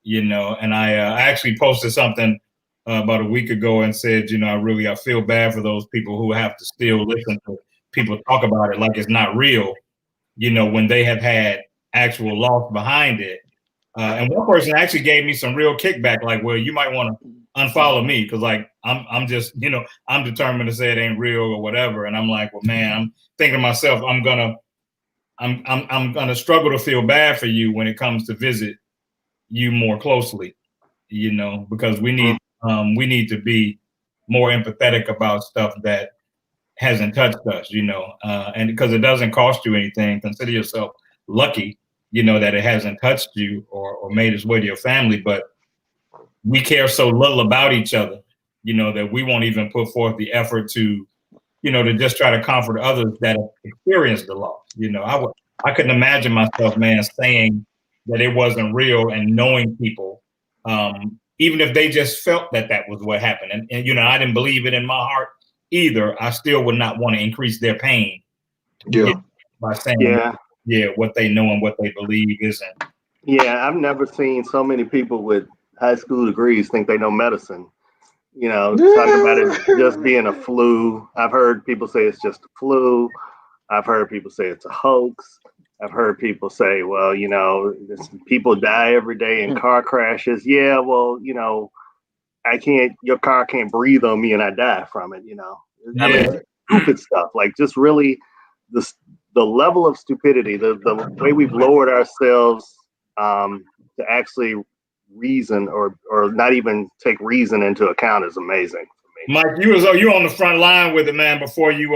And I actually posted something about a week ago and said, I feel bad for those people who have to still listen to people talk about it like it's not real, when they have had actual loss behind it. And one person actually gave me some real kickback, like, well, you might want to unfollow me because, like, I'm just, I'm determined to say it ain't real or whatever. And I'm like, well, man, I'm thinking to myself, I'm gonna struggle to feel bad for you when it comes to visit you more closely, because we need to be more empathetic about stuff that hasn't touched us, and because it doesn't cost you anything. Consider yourself lucky, that it hasn't touched you or made its way to your family. But we care so little about each other, that we won't even put forth the effort to, to just try to comfort others that have experienced the loss. I couldn't imagine myself, man, saying that it wasn't real and knowing people, even if they just felt that was what happened. And I didn't believe it in my heart either. I still would not want to increase their pain. By saying, what they know and what they believe isn't. Yeah, I've never seen so many people with high school degrees think they know medicine. Talking about it just being a flu. I've heard people say it's just a flu. I've heard people say it's a hoax. I've heard people say, well, people die every day in car crashes. Yeah, well, your car can't breathe on me and I die from it, I mean, stupid stuff. Like, just really the level of stupidity, the way we've lowered ourselves to actually reason or not even take reason into account is amazing for me. Mike, you on the front line with it, man, before you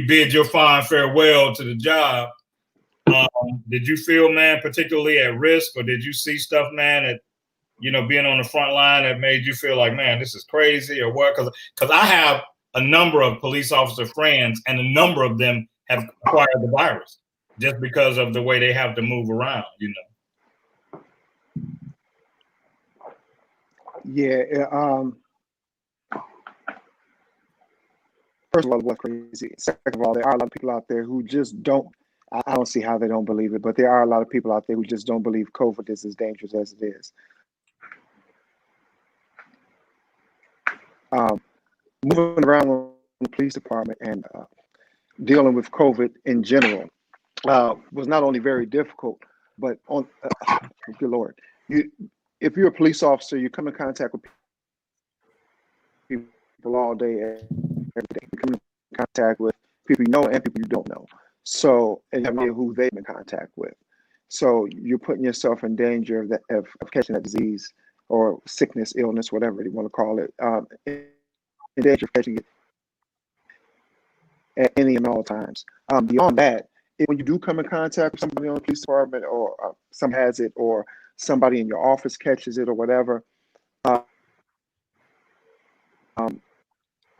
bid your fine farewell to the job. Did you feel, man, particularly at risk, or did you see stuff, man, that, being on the front line that made you feel like, man, this is crazy, or what? Because I have a number of police officer friends, and a number of them have acquired the virus just because of the way they have to move around, Yeah. First of all, it was crazy. Second of all, there are a lot of people out there who just don't. I don't see how they don't believe it, but there are a lot of people out there who just don't believe COVID is as dangerous as it is. Moving around in the police department and dealing with COVID in general was not only very difficult, but good Lord, if you're a police officer, you come in contact with people all day, every day. You come in contact with people you know and people you don't know. So, and you have no idea who they've been in contact with. So you're putting yourself in danger of catching that disease or sickness, illness, whatever you want to call it, in danger of catching it at any and all times. Beyond that, when you do come in contact with somebody on the police department, or someone has it, or somebody in your office catches it, or whatever,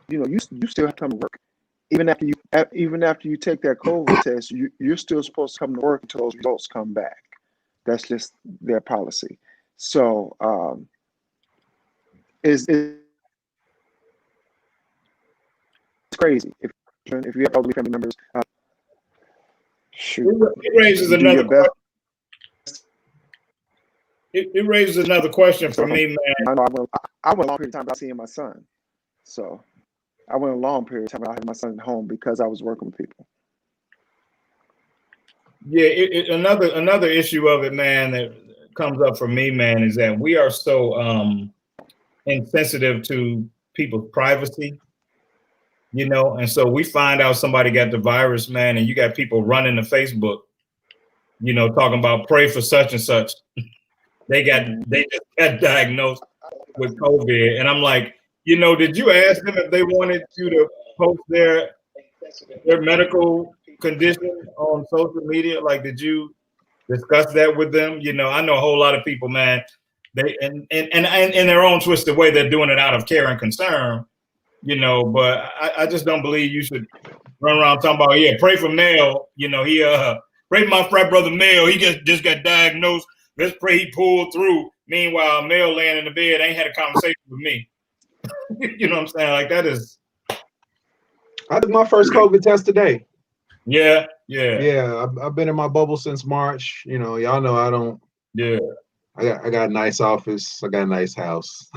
you still have to come to work. Even after you take that COVID test, you're still supposed to come to work until those results come back. That's just their policy. So it's crazy. If you have elderly family members, it raises another question. It raises another question for me, man. I went a long period of time without seeing my son. So I went a long period of time without having my son at home because I was working with people. Yeah, another issue of it, man, that comes up for me, man, is that we are so insensitive to people's privacy, you know. And so we find out somebody got the virus, man, and you got people running to Facebook, you know, talking about pray for such and such. They just got diagnosed with COVID, and I'm like, you know, did you ask them if they wanted you to post their medical condition on social media? Like, did you discuss that with them? You know, I know a whole lot of people, man. They and in their own twisted way, they're doing it out of care and concern, you know. But I just don't believe you should run around talking about, yeah, pray for Mel. You know, he pray for my frat brother Mel. He just got diagnosed. Let's pray he pulled through. Meanwhile, Mel laying in the bed ain't had a conversation with me. You know what I'm saying? Like, that is. I took my first COVID test today. Yeah. I've been in my bubble since March. You know, y'all know I don't. Yeah. I got a nice office. I got a nice house.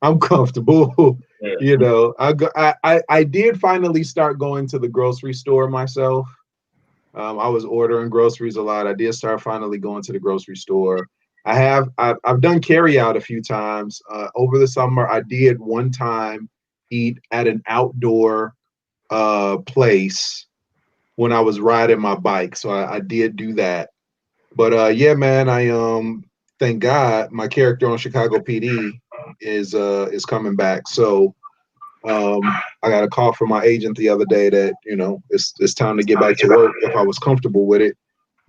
I'm comfortable. Yeah. You know, I did finally start going to the grocery store myself. I was ordering groceries a lot. I did start finally going to the grocery store. I've done carry out a few times. Over the summer, I did one time eat at an outdoor place when I was riding my bike. So I did do that. But yeah, man, I thank God my character on Chicago PD is coming back. So I got a call from my agent the other day that, you know, it's time to get back to work if I was comfortable with it.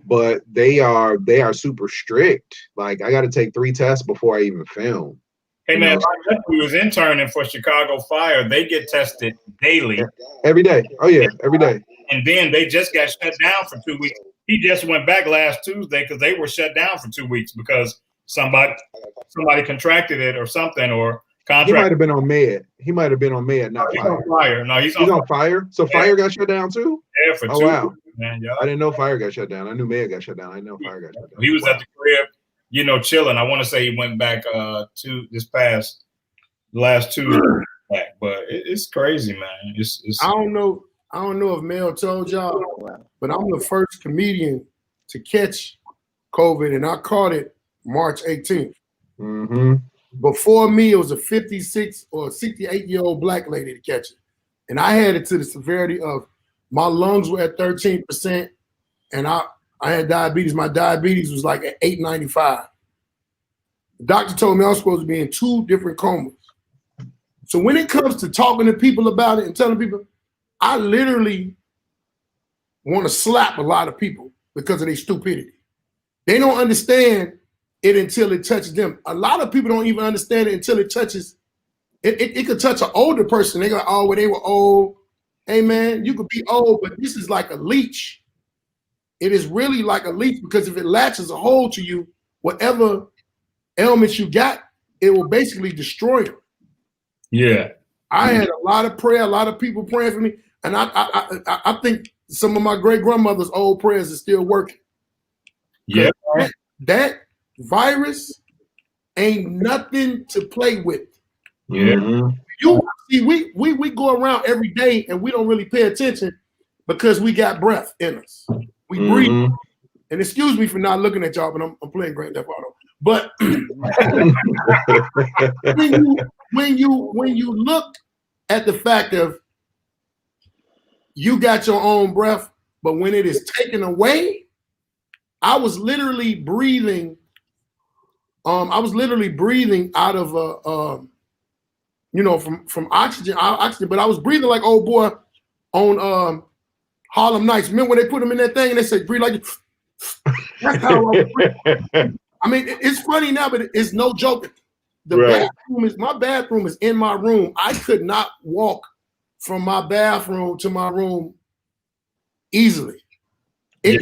But they are super strict. Like, I got to take 3 tests before I even film. Hey, man, my nephew was interning for Chicago Fire. They get tested daily. Every day. Oh, yeah, every day. And then they just got shut down for 2 weeks. He just went back last Tuesday because they were shut down for 2 weeks because somebody contracted it or something, or contract. He might have been on med. Not he's fire. On fire. No, he's on fire. So Fire got shut down too? Yeah, for 2 weeks, man. Yeah. I didn't know Fire got shut down. I knew med got shut down. I didn't know Fire got shut down. He was at the crib, you know, chilling. I want to say he went back to this past last Tuesday back, but it's crazy, man. It's I don't know if Mel told y'all, but I'm the first comedian to catch COVID, and I caught it March 18th. Mm-hmm. Before me, it was a 56 or 68-year-old black lady to catch it. And I had it to the severity of my lungs were at 13%, and I had diabetes. My diabetes was like at 895. The doctor told me I was supposed to be in 2 different comas. So when it comes to talking to people about it and telling people, I literally want to slap a lot of people because of their stupidity. They don't understand it until it touches them. A lot of people don't even understand it until it touches. It could touch an older person. They go, oh, well, they were old. Hey, man, you could be old, but this is like a leech. It is really like a leech, because if it latches a hold to you, whatever ailments you got, it will basically destroy you. Yeah. I had a lot of prayer, a lot of people praying for me. And I think some of my great grandmother's old prayers are still working. Yeah. That virus ain't nothing to play with. Yeah. You see, we go around every day and we don't really pay attention because we got breath in us. We breathe. And excuse me for not looking at y'all, but I'm playing Grand Theft Auto. But when you look at the fact of you got your own breath, but when it is taken away, I was literally breathing. I was literally breathing out of from oxygen, but I was breathing like old boy on Harlem Nights. Remember when they put him in that thing and they said breathe like that's how I was breathing. I mean, it's funny now, but it's no joke. My bathroom is in my room. I could not walk from my bathroom to my room easily. It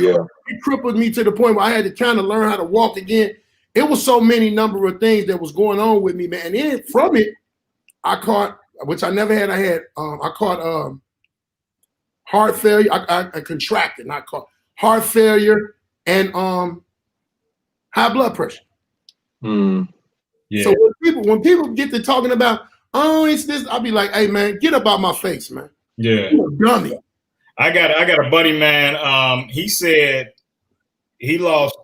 crippled me to the point where I had to kind of learn how to walk again. It was so many number of things that was going on with me, man. And then from it, I caught, which I never had. I caught heart failure. I contracted, not caught heart failure and high blood pressure. Yeah. So when people get to talking about, oh, it's this, I'll be like, hey man, get up out my face, man. Yeah. You're a dummy. I got a buddy, man. He said he lost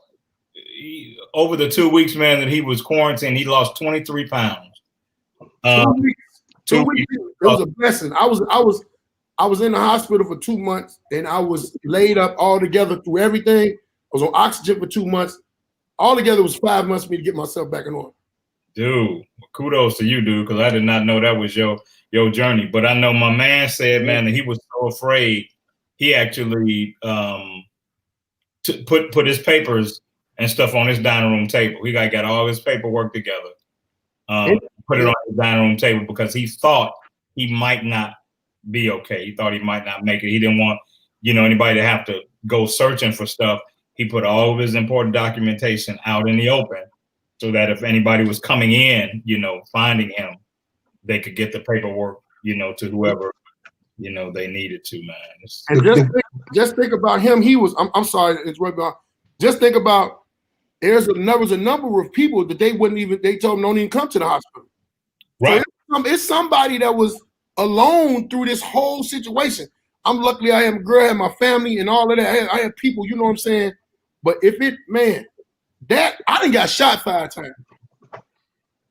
over the 2 weeks, man, that he was quarantined. He lost 23 pounds. 2 weeks. It was a blessing. I was in the hospital for 2 months, and I was laid up all together through everything. I was on oxygen for 2 months. All together it was 5 months for me to get myself back in order. Dude, kudos to you, dude, because I did not know that was your journey. But I know my man said, man, that he was so afraid he actually put his papers and stuff on his dining room table. He got all his paperwork together, put it on his dining room table because he thought he might not be okay. He thought he might not make it. He didn't want, anybody to have to go searching for stuff. He put all of his important documentation out in the open so that if anybody was coming in, finding him, they could get the paperwork, to whoever, they needed to, man. And just think about him. He was, I'm sorry, it's right about. Just think about, there was a number of people that they told them don't even come to the hospital. Right. So it's somebody that was alone through this whole situation. I'm luckily I am a girl, I had my family and all of that. I had people, you know what I'm saying? But I done got shot 5 times.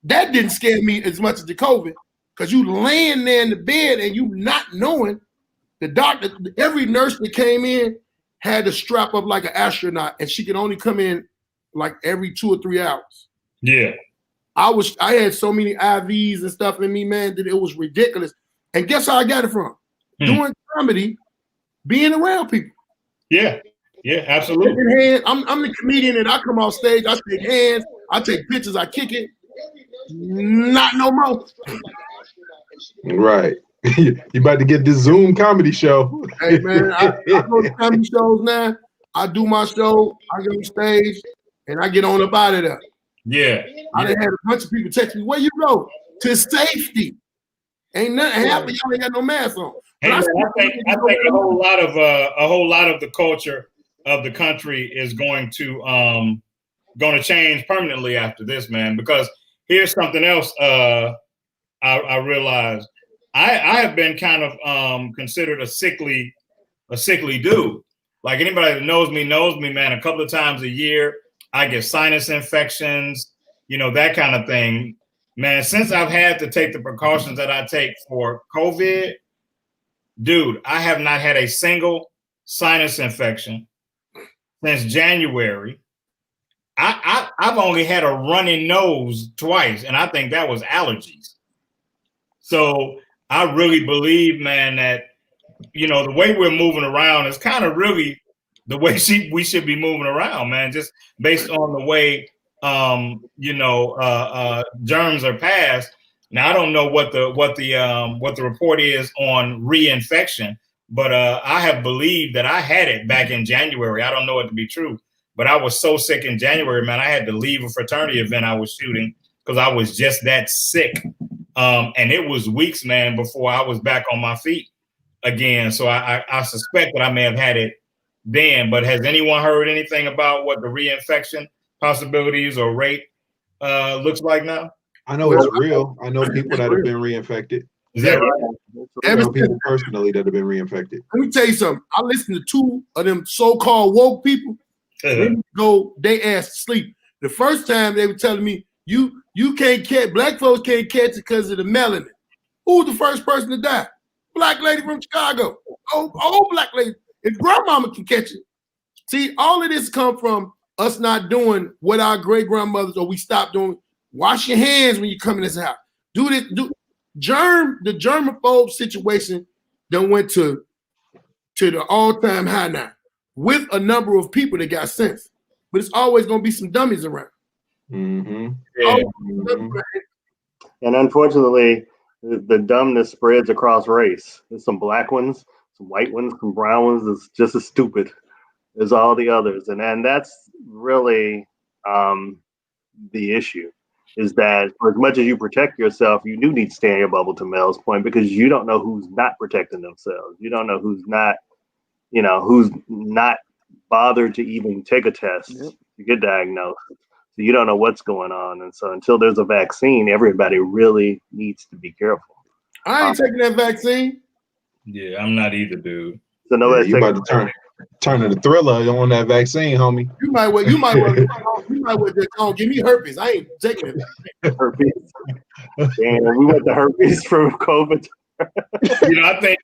That didn't scare me as much as the COVID, because you laying there in the bed and you not knowing. The doctor, every nurse that came in had to strap up like an astronaut, and she could only come in like every 2 or 3 hours. Yeah. I had so many IVs and stuff in me, man, that it was ridiculous. And guess how I got it from? Doing comedy, being around people. Yeah. Yeah, absolutely. I'm the comedian, and I come off stage, I shake hands, I take pictures, I kick it. Not no more. Right. You about to get this Zoom comedy show. Hey man, I go to comedy shows now. I do my show, I get on stage, and I get on up out of there. Yeah. I done had a bunch of people text me, where you go? To safety. Ain't nothing happening, y'all ain't got no mask on. Hey, man, I think a whole lot of the culture of the country is going to change permanently after this, man. Because here's something else I realized. I have been kind of considered a sickly dude. Like anybody that knows me, man. A couple of times a year, I get sinus infections, that kind of thing. Man, since I've had to take the precautions that I take for COVID, dude, I have not had a single sinus infection since January. I've only had a runny nose twice, and I think that was allergies. So I really believe, man, that, the way we're moving around is kind of really the way we should be moving around, man, just based on the way, germs are passed. Now, I don't know what the report is on reinfection, but I have believed that I had it back in January. I don't know it to be true, but I was so sick in January, man, I had to leave a fraternity event I was shooting because I was just that sick. And it was weeks, man, before I was back on my feet again. So I suspect that I may have had it then, but has anyone heard anything about what the reinfection possibilities or rate looks like now? I know it's real. I know people that have been reinfected. Is that right? I know people personally that have been reinfected. Let me tell you something. I listened to 2 of them so-called woke people. They ass to sleep. The first time they were telling me, you can't catch, black folks can't catch it because of the melanin. Who was the first person to die? Black lady from Chicago. Old black lady. If grandmama can catch it. See, all of this come from us not doing what our great grandmothers or we stopped doing. Wash your hands when you come in this house. Do this. The germaphobe situation that went to the all-time high now with a number of people that got sense. But it's always going to be some dummies around. Mm-hmm. Yeah. And unfortunately, the dumbness spreads across race. There's some black ones, some white ones, some brown ones that's just as stupid as all the others. And that's really the issue, is that for as much as you protect yourself, you do need to stay in your bubble, to Mel's point, because you don't know who's not protecting themselves. You don't know who's not bothered to even take a test to get diagnosed. So you don't know what's going on. And so until there's a vaccine, everybody really needs to be careful. I ain't taking that vaccine. Yeah, I'm not either, dude. So nobody's you about to turn to the Thriller on that vaccine, homie. You might well just give me herpes. I ain't taking it. herpes. And we went to herpes from COVID. I think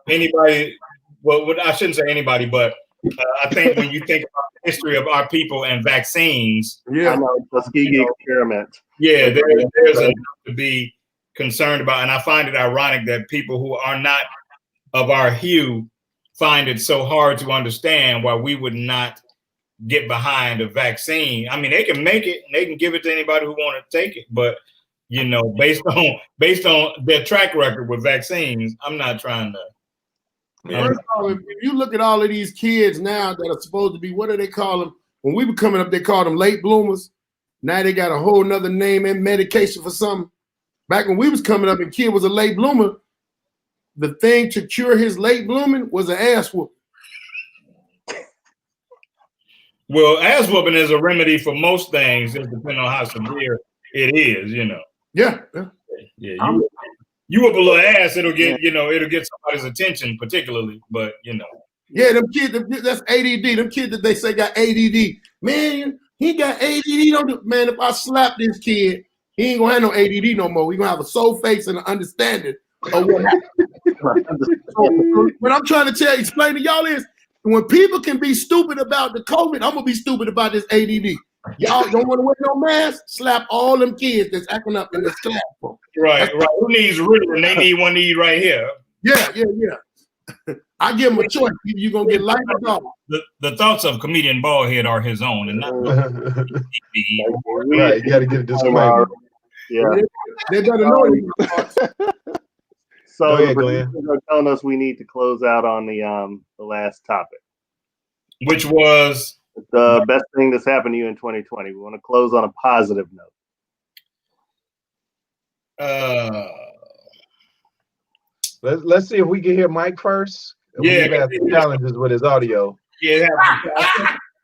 anybody, well, I shouldn't say anybody, but I think when you think about the history of our people and vaccines, I know, Tuskegee experiment. Yeah, there's enough to be concerned about. And I find it ironic that people who are not of our hue find it so hard to understand why we would not get behind a vaccine. I mean, they can make it and they can give it to anybody who want to take it, but based on their track record with vaccines, I'm not trying to. First of all, if you look at all of these kids now that are supposed to be, what do they call them? When we were coming up, they called them late bloomers. Now they got a whole nother name and medication for something. Back when we was coming up and kid was a late bloomer, the thing to cure his late blooming was an ass whooping. Well, ass whooping is a remedy for most things, just depending on how severe it is, Yeah. You whoop a little ass, it'll get somebody's attention, particularly. But Yeah, them kids, that's ADD. Them kids that they say got ADD. Man, he got ADD. Man, if I slap this kid, he ain't gonna have no ADD no more. He gonna have a soul face and an understanding of what happened. So what I'm trying to explain to y'all is when people can be stupid about the COVID, I'm gonna be stupid about this ADD. Y'all don't want to wear no mask? Slap all them kids that's acting up in the classroom. Right. Who needs Ritalin? They need one need right here. Yeah. I give him a choice. You're gonna get life or dog. The thoughts of comedian Baldhead are his own, and not right. You got to get a disclaimer. Yeah, they better know you. So they're telling us we need to close out on the last topic, which was the best thing that's happened to you in 2020. We want to close on a positive note. Let's see if we can hear Mike first. Yeah, we have challenges with his audio. Yeah,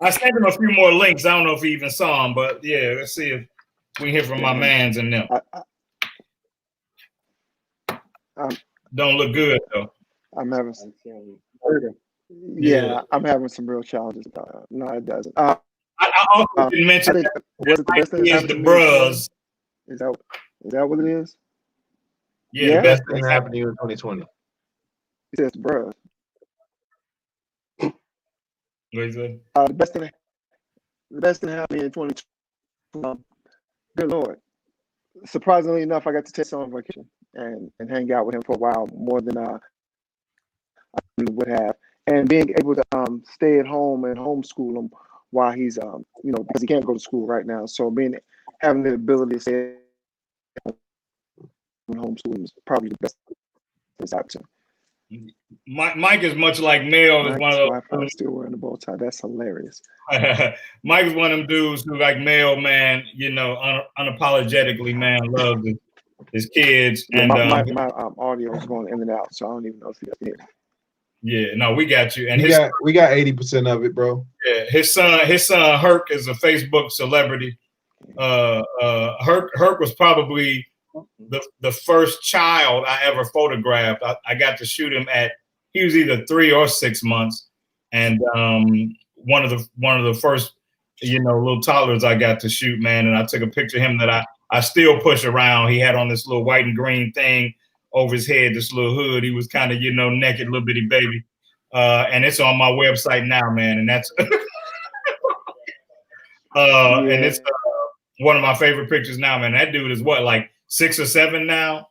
I sent him a few more links. I don't know if he even saw them, but yeah, let's see if we hear from my mans and them. Don't look good though. I'm having some. Yeah, I'm having some real challenges. No, it doesn't. I also didn't mention that was it the best thing is the bros. Is that what it is? Yeah, the best thing happened to you in 2020. He says bros. What is it? The best thing happened in 2020. Good Lord. Surprisingly enough, I got to take some vacation and hang out with him for a while, more than I would have. And being able to stay at home and homeschool him while he's because he can't go to school right now. So having the ability to stay at home and homeschool is probably the best thing option. Mike is much like Mel is one of those. I'm still wearing the bow tie. That's hilarious. Mike is one of them dudes who, like Mel, man, unapologetically, man, loves his kids. Yeah, and my audio is going in and out, so I don't even know if you can hear it. Yeah, no, we got you. And we got 80% of it, bro. Yeah, his son Herc is a Facebook celebrity. Herc was probably the first child I ever photographed. I got to shoot him he was either 3 or 6 months, and one of the first little toddlers I got to shoot, man. And I took a picture of him that I still push around. He had on this little white and green thing over his head, this little hood. He was kind of naked, little bitty baby, and it's on my website now, man. And that's and it's one of my favorite pictures now, man. That dude is what, like 6 or 7 now.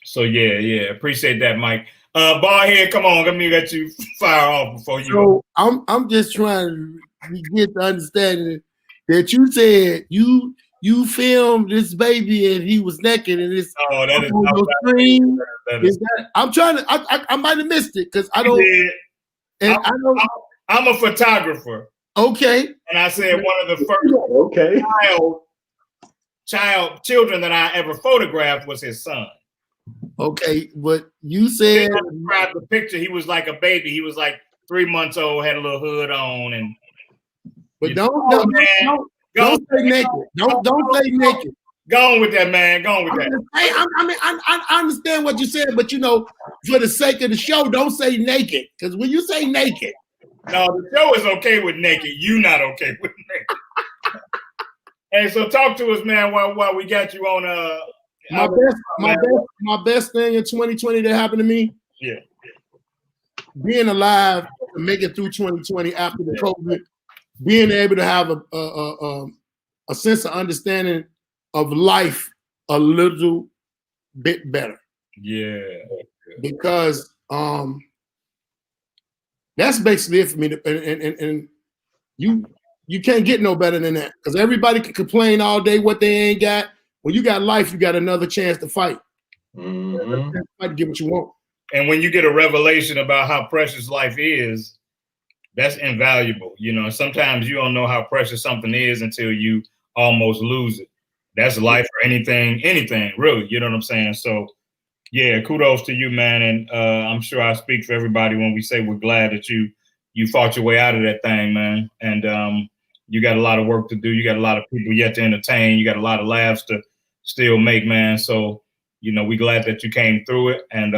So yeah, appreciate that, Mike. Ballhead, come on, let me let you fire off before you. So I'm just trying to get the understanding that you said you filmed this baby and he was naked and it's that is on your screen. I'm trying to. I might have missed it because I don't. And I don't. I'm a photographer. Okay. And I said one of the first children that I ever photographed was his son. Okay, but you said I described the picture. He was like a baby. He was like 3 months old, had a little hood on, and. But don't say naked. Don't say naked. Go on with that, man. Go on with that. I understand what you said, but for the sake of the show, don't say naked. Because when you say naked, no, the show is okay with naked. You not okay with naked. Hey, so talk to us, man, while we got you on my best thing in 2020 that happened to me. Yeah. Being alive to make it through 2020 after the COVID, being able to have a sense of understanding of life a little bit better. Yeah. Because that's basically it for me. And you can't get no better than that. Because everybody can complain all day what they ain't got. When you got life, you got another chance to fight. Mm-hmm. Fight to get what you want. And when you get a revelation about how precious life is, that's invaluable. You know, sometimes you don't know how precious something is until you almost lose it. That's life or anything, really. You know what I'm saying? So, yeah, kudos to you, man. And I'm sure I speak for everybody when we say we're glad that you fought your way out of that thing, man. And you got a lot of work to do. You got a lot of people yet to entertain. You got a lot of laughs to still make, man. So, you know, we're glad that you came through it. And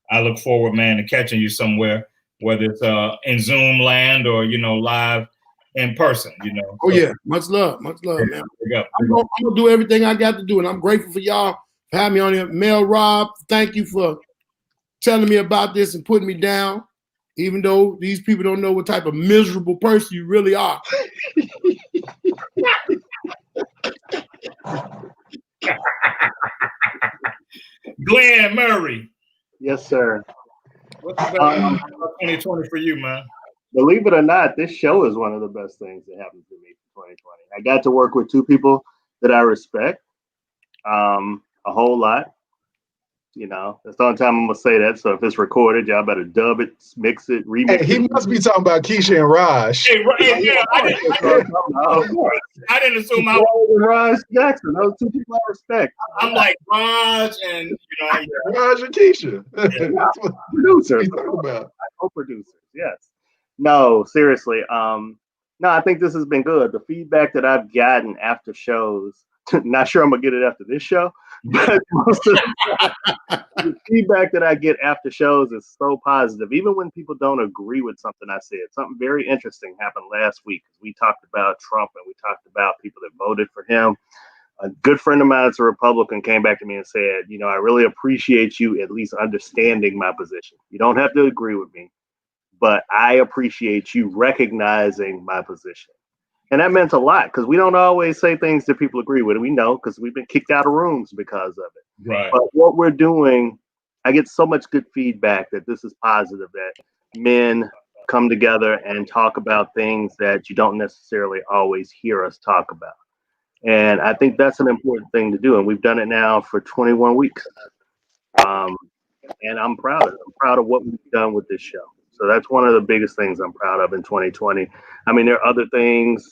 I look forward, man, to catching you somewhere, whether it's in Zoom land or, you know, live in person, you know. Oh, yeah. Much love, man. I'm going to do everything I got to do. And I'm grateful for y'all for having me on here. Mel, Rob, thank you for telling me about this and putting me down, even though these people don't know what type of miserable person you really are. Glenn Murray. Yes, sir. What's the best 2020 for you, man? Believe it or not, this show is one of the best things that happened to me for 2020. I got to work with two people that I respect a whole lot. You know, that's the only time I'm gonna say that. So if it's recorded, y'all better dub it, mix it, remix it. He must be talking about Keisha and Raj. Hey, yeah, I didn't assume I was Raj Jackson. Those two people I respect. I'm like Raj and Raj and Keisha. That's what producers about. Co-producers, yes. No, seriously. No, I think this has been good. The feedback that I've gotten after shows, not sure I'm gonna get it after this show, but most of the feedback that I get after shows is so positive. Even when people don't agree with something I said. Something very interesting happened last week. We talked about Trump and we talked about people that voted for him. A good friend of mine that's a Republican came back to me and said, you know, I really appreciate you at least understanding my position. You don't have to agree with me, but I appreciate you recognizing my position. And that meant a lot because we don't always say things that people agree with. We know because we've been kicked out of rooms because of it. Right. But what we're doing, I get so much good feedback that this is positive, that men come together and talk about things that you don't necessarily always hear us talk about. And I think that's an important thing to do. And we've done it now for 21 weeks. And I'm proud of it. I'm proud of what we've done with this show. So that's one of the biggest things I'm proud of in 2020. I mean, there are other things,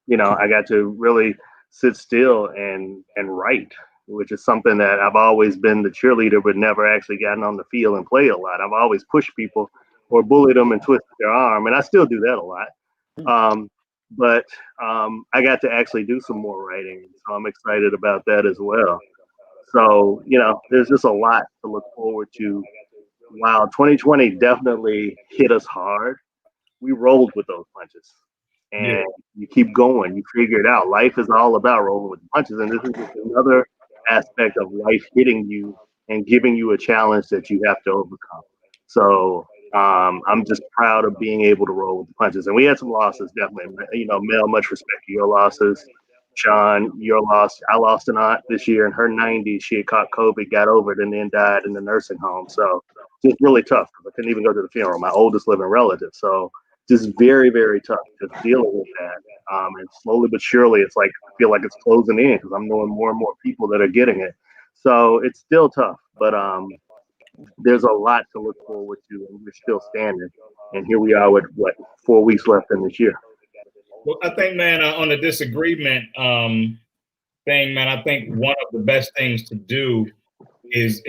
you know, I got to really sit still and write, which is something that I've always been the cheerleader, but never actually gotten on the field and played a lot. I've always pushed people or bullied them and twisted their arm, and I still do that a lot. But I got to actually do some more writing, so I'm excited about that as well. So, you know, there's just a lot to look forward to. While 2020 definitely hit us hard, we rolled with those punches. And you keep going, you figure it out. Life is all about rolling with the punches. And this is just another aspect of life hitting you and giving you a challenge that you have to overcome. So I'm just proud of being able to roll with the punches. And we had some losses, definitely. You know, Mel, much respect to your losses. Shawn, your loss. I lost an aunt this year in her 90s. She had caught COVID, got over it, and then died in the nursing home. So just really tough because I couldn't even go to the funeral. My oldest living relative. So just very, very tough just dealing with that. And slowly but surely, it's like I feel like it's closing in because I'm knowing more and more people that are getting it. So it's still tough, but there's a lot to look forward to, and we're still standing. And here we are with 4 weeks left in this year. Well, I think, man, on the disagreement thing, man, I think one of the best things to do is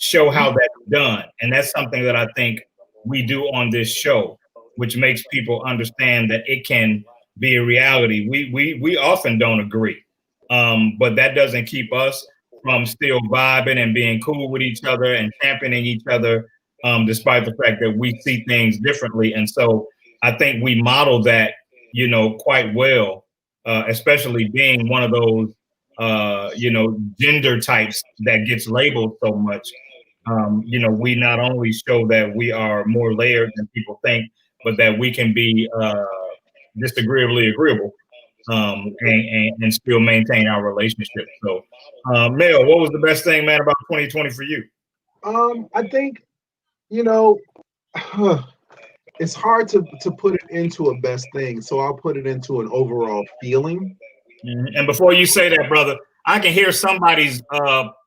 show how that's done. And that's something that I think we do on this show, which makes people understand that it can be a reality. We often don't agree, but that doesn't keep us from still vibing and being cool with each other and championing each other, despite the fact that we see things differently. And so I think we model that, you know, quite well especially being one of those, gender types that gets labeled so much. We not only show that we are more layered than people think, but that we can be disagreeably agreeable, and still maintain our relationship. So, Mel, what was the best thing, man, about 2020 for you? I think, it's hard to put it into a best thing, so I'll put it into an overall feeling. And before you say that, brother, I can hear somebody's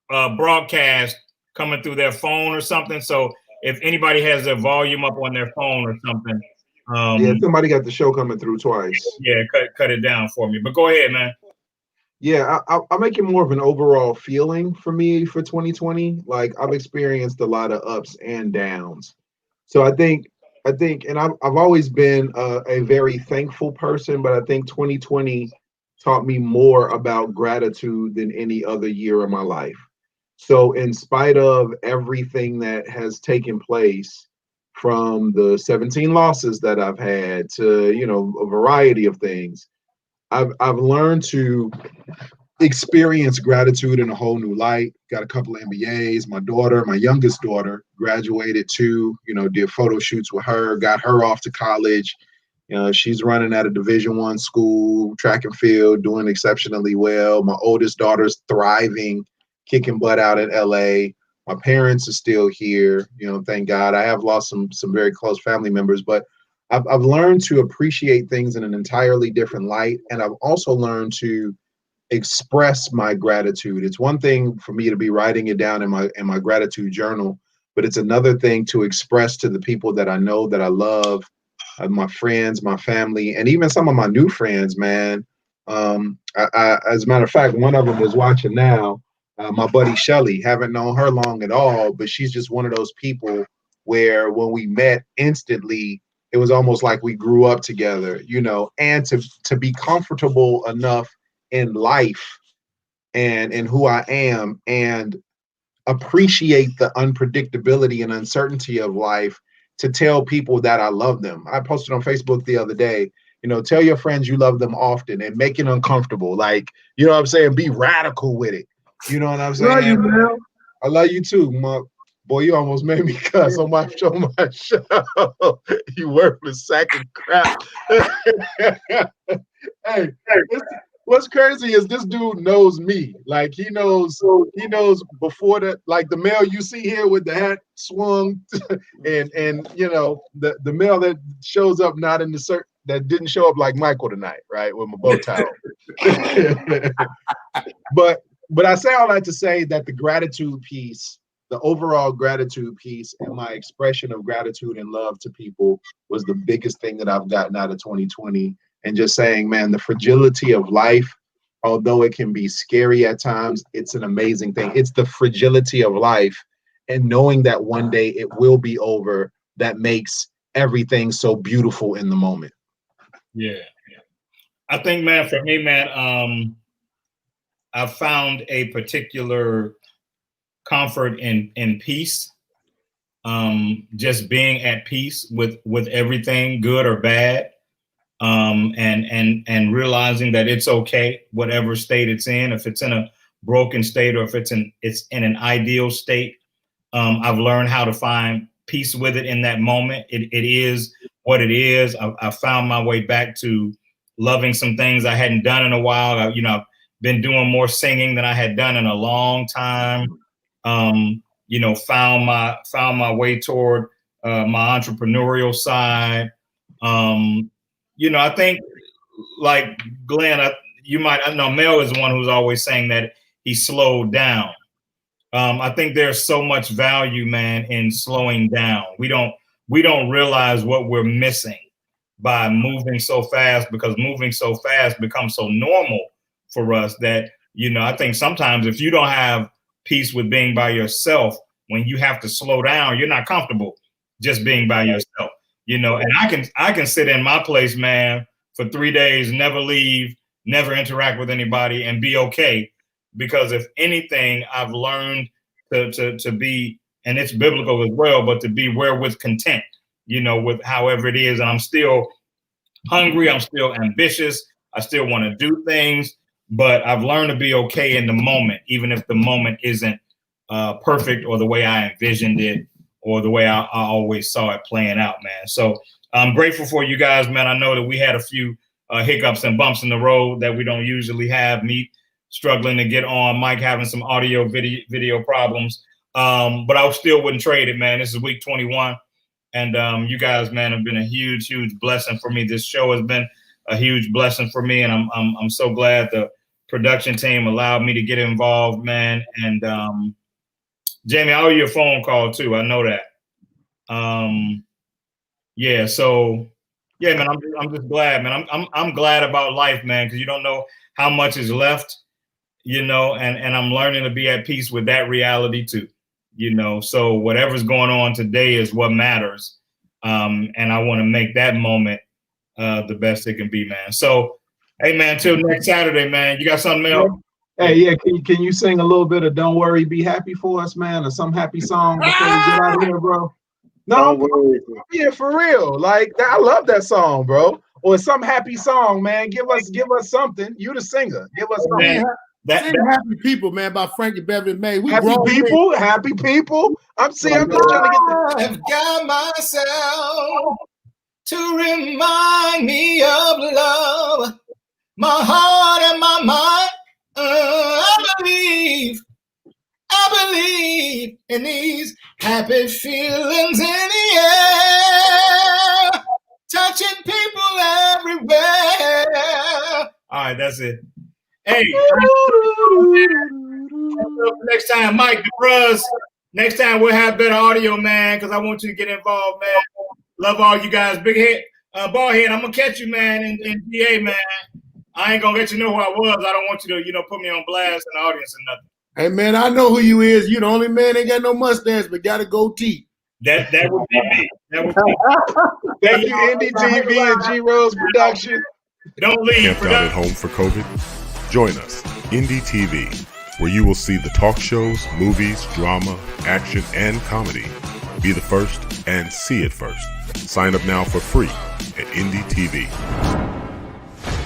broadcast coming through their phone or something. So if anybody has their volume up on their phone or something, yeah, somebody got the show coming through twice. Yeah, cut it down for me. But go ahead, man. Yeah, I'll make it more of an overall feeling for me for 2020. Like, I've experienced a lot of ups and downs. So I think, and I've always been a very thankful person, but I think 2020 taught me more about gratitude than any other year of my life. So in spite of everything that has taken place, from the 17 losses that I've had to, a variety of things, I've learned to experience gratitude in a whole new light. Got a couple of MBAs. My youngest daughter, graduated too. Did photo shoots with her. Got her off to college. She's running at a Division I school, track and field, doing exceptionally well. My oldest daughter's thriving, kicking butt out in LA. My parents are still here. Thank God. I have lost some very close family members, but I've learned to appreciate things in an entirely different light, and I've also learned to express my gratitude. It's one thing for me to be writing it down in my gratitude journal, but it's another thing to express to the people that I know, that I love, my friends, my family, and even some of my new friends, man. As a matter of fact, one of them is watching now. My buddy Shelly, haven't known her long at all, but she's just one of those people where when we met instantly, it was almost like we grew up together, and to be comfortable enough in life and in who I am, and appreciate the unpredictability and uncertainty of life, to tell people that I love them. I posted on Facebook the other day, tell your friends you love them often and make it uncomfortable. Like, what I'm saying? Be radical with it. You know what I'm saying? Love you, man. I love you too, Mark. Boy, you almost made me cuss on my show. You worthless sack of crap. Hey, what's crazy is this dude knows me. Like, he knows before that, like the male you see here with the hat swung, and the male that shows up not in the shirt, that didn't show up like Michael tonight, right, with my bow tie on. But I say all that to say that the gratitude piece, the overall gratitude piece, and my expression of gratitude and love to people was the biggest thing that I've gotten out of 2020. And just saying, man, the fragility of life, although it can be scary at times, it's an amazing thing. It's the fragility of life and knowing that one day it will be over that makes everything so beautiful in the moment. Yeah. I think, man, for me, man, I found a particular comfort in peace, just being at peace with everything, good or bad, and realizing that it's okay, whatever state it's in, if it's in a broken state or if it's in an ideal state. I've learned how to find peace with it in that moment. It is what it is. I found my way back to loving some things I hadn't done in a while. I've been doing more singing than I had done in a long time. Found my way toward my entrepreneurial side. I think, like Glenn, I know Mel is the one who's always saying that he slowed down. I think there's so much value, man, in slowing down. We don't realize what we're missing by moving so fast, because moving so fast becomes so normal for us that, I think sometimes if you don't have peace with being by yourself, when you have to slow down, you're not comfortable just being by yourself, and I can sit in my place, man, for 3 days, never leave, never interact with anybody, and be okay. Because if anything, I've learned to be, and it's biblical as well, but to be wherewith content, with however it is. And I'm still hungry. I'm still ambitious. I still want to do things, but I've learned to be okay in the moment, even if the moment isn't perfect or the way I envisioned it or the way I always saw it playing out, man. So I'm grateful for you guys, man. I know that we had a few hiccups and bumps in the road that we don't usually have. Me struggling to get on, Mike having some audio video problems. But I still wouldn't trade it, man. This is week 21. And you guys, man, have been a huge, huge blessing for me. This show has been a huge blessing for me. And I'm so glad the production team allowed me to get involved, man. And Jamie, I owe you a phone call too. I know that. Yeah. So yeah, man, I'm just glad, man. I'm glad about life, man, because you don't know how much is left, you know, and I'm learning to be at peace with that reality too, you know. So whatever's going on today is what matters. And I want to make that moment the best it can be, man. So, hey, man, till next Saturday, man. You got something, Mel? Hey, yeah, can you sing a little bit of "Don't Worry, Be Happy" for us, man, or some happy song before we get out of here, bro? No, yeah, for real. Like, I love that song, bro. Or some happy song, man. Give us something. You the singer. Give us something. Sing Happy People, man, by Frankie Beverly May. We happy people, men. Happy people. I'm just trying to get the. I've got myself to remind me of love, my heart and my mind. I believe in these happy feelings in the air, touching people everywhere. All right, that's it. Hey, next time, Mike DeBruz, next time we'll have better audio, man, because I want you to get involved, man. Love all you guys. Big head, ball head, I'm going to catch you, man, in PA, man. I ain't going to let you know who I was. I don't want you to, you know, put me on blast in the audience or nothing. Hey, man, I know who you is. You the only man ain't got no mustache, but got a goatee. That would be me. That would be Thank you, NDTV and G-Rose Production. Don't leave. Camped out at home for COVID? Join us, Indie TV, where you will see the talk shows, movies, drama, action, and comedy. Be the first and see it first. Sign up now for free at Indie TV.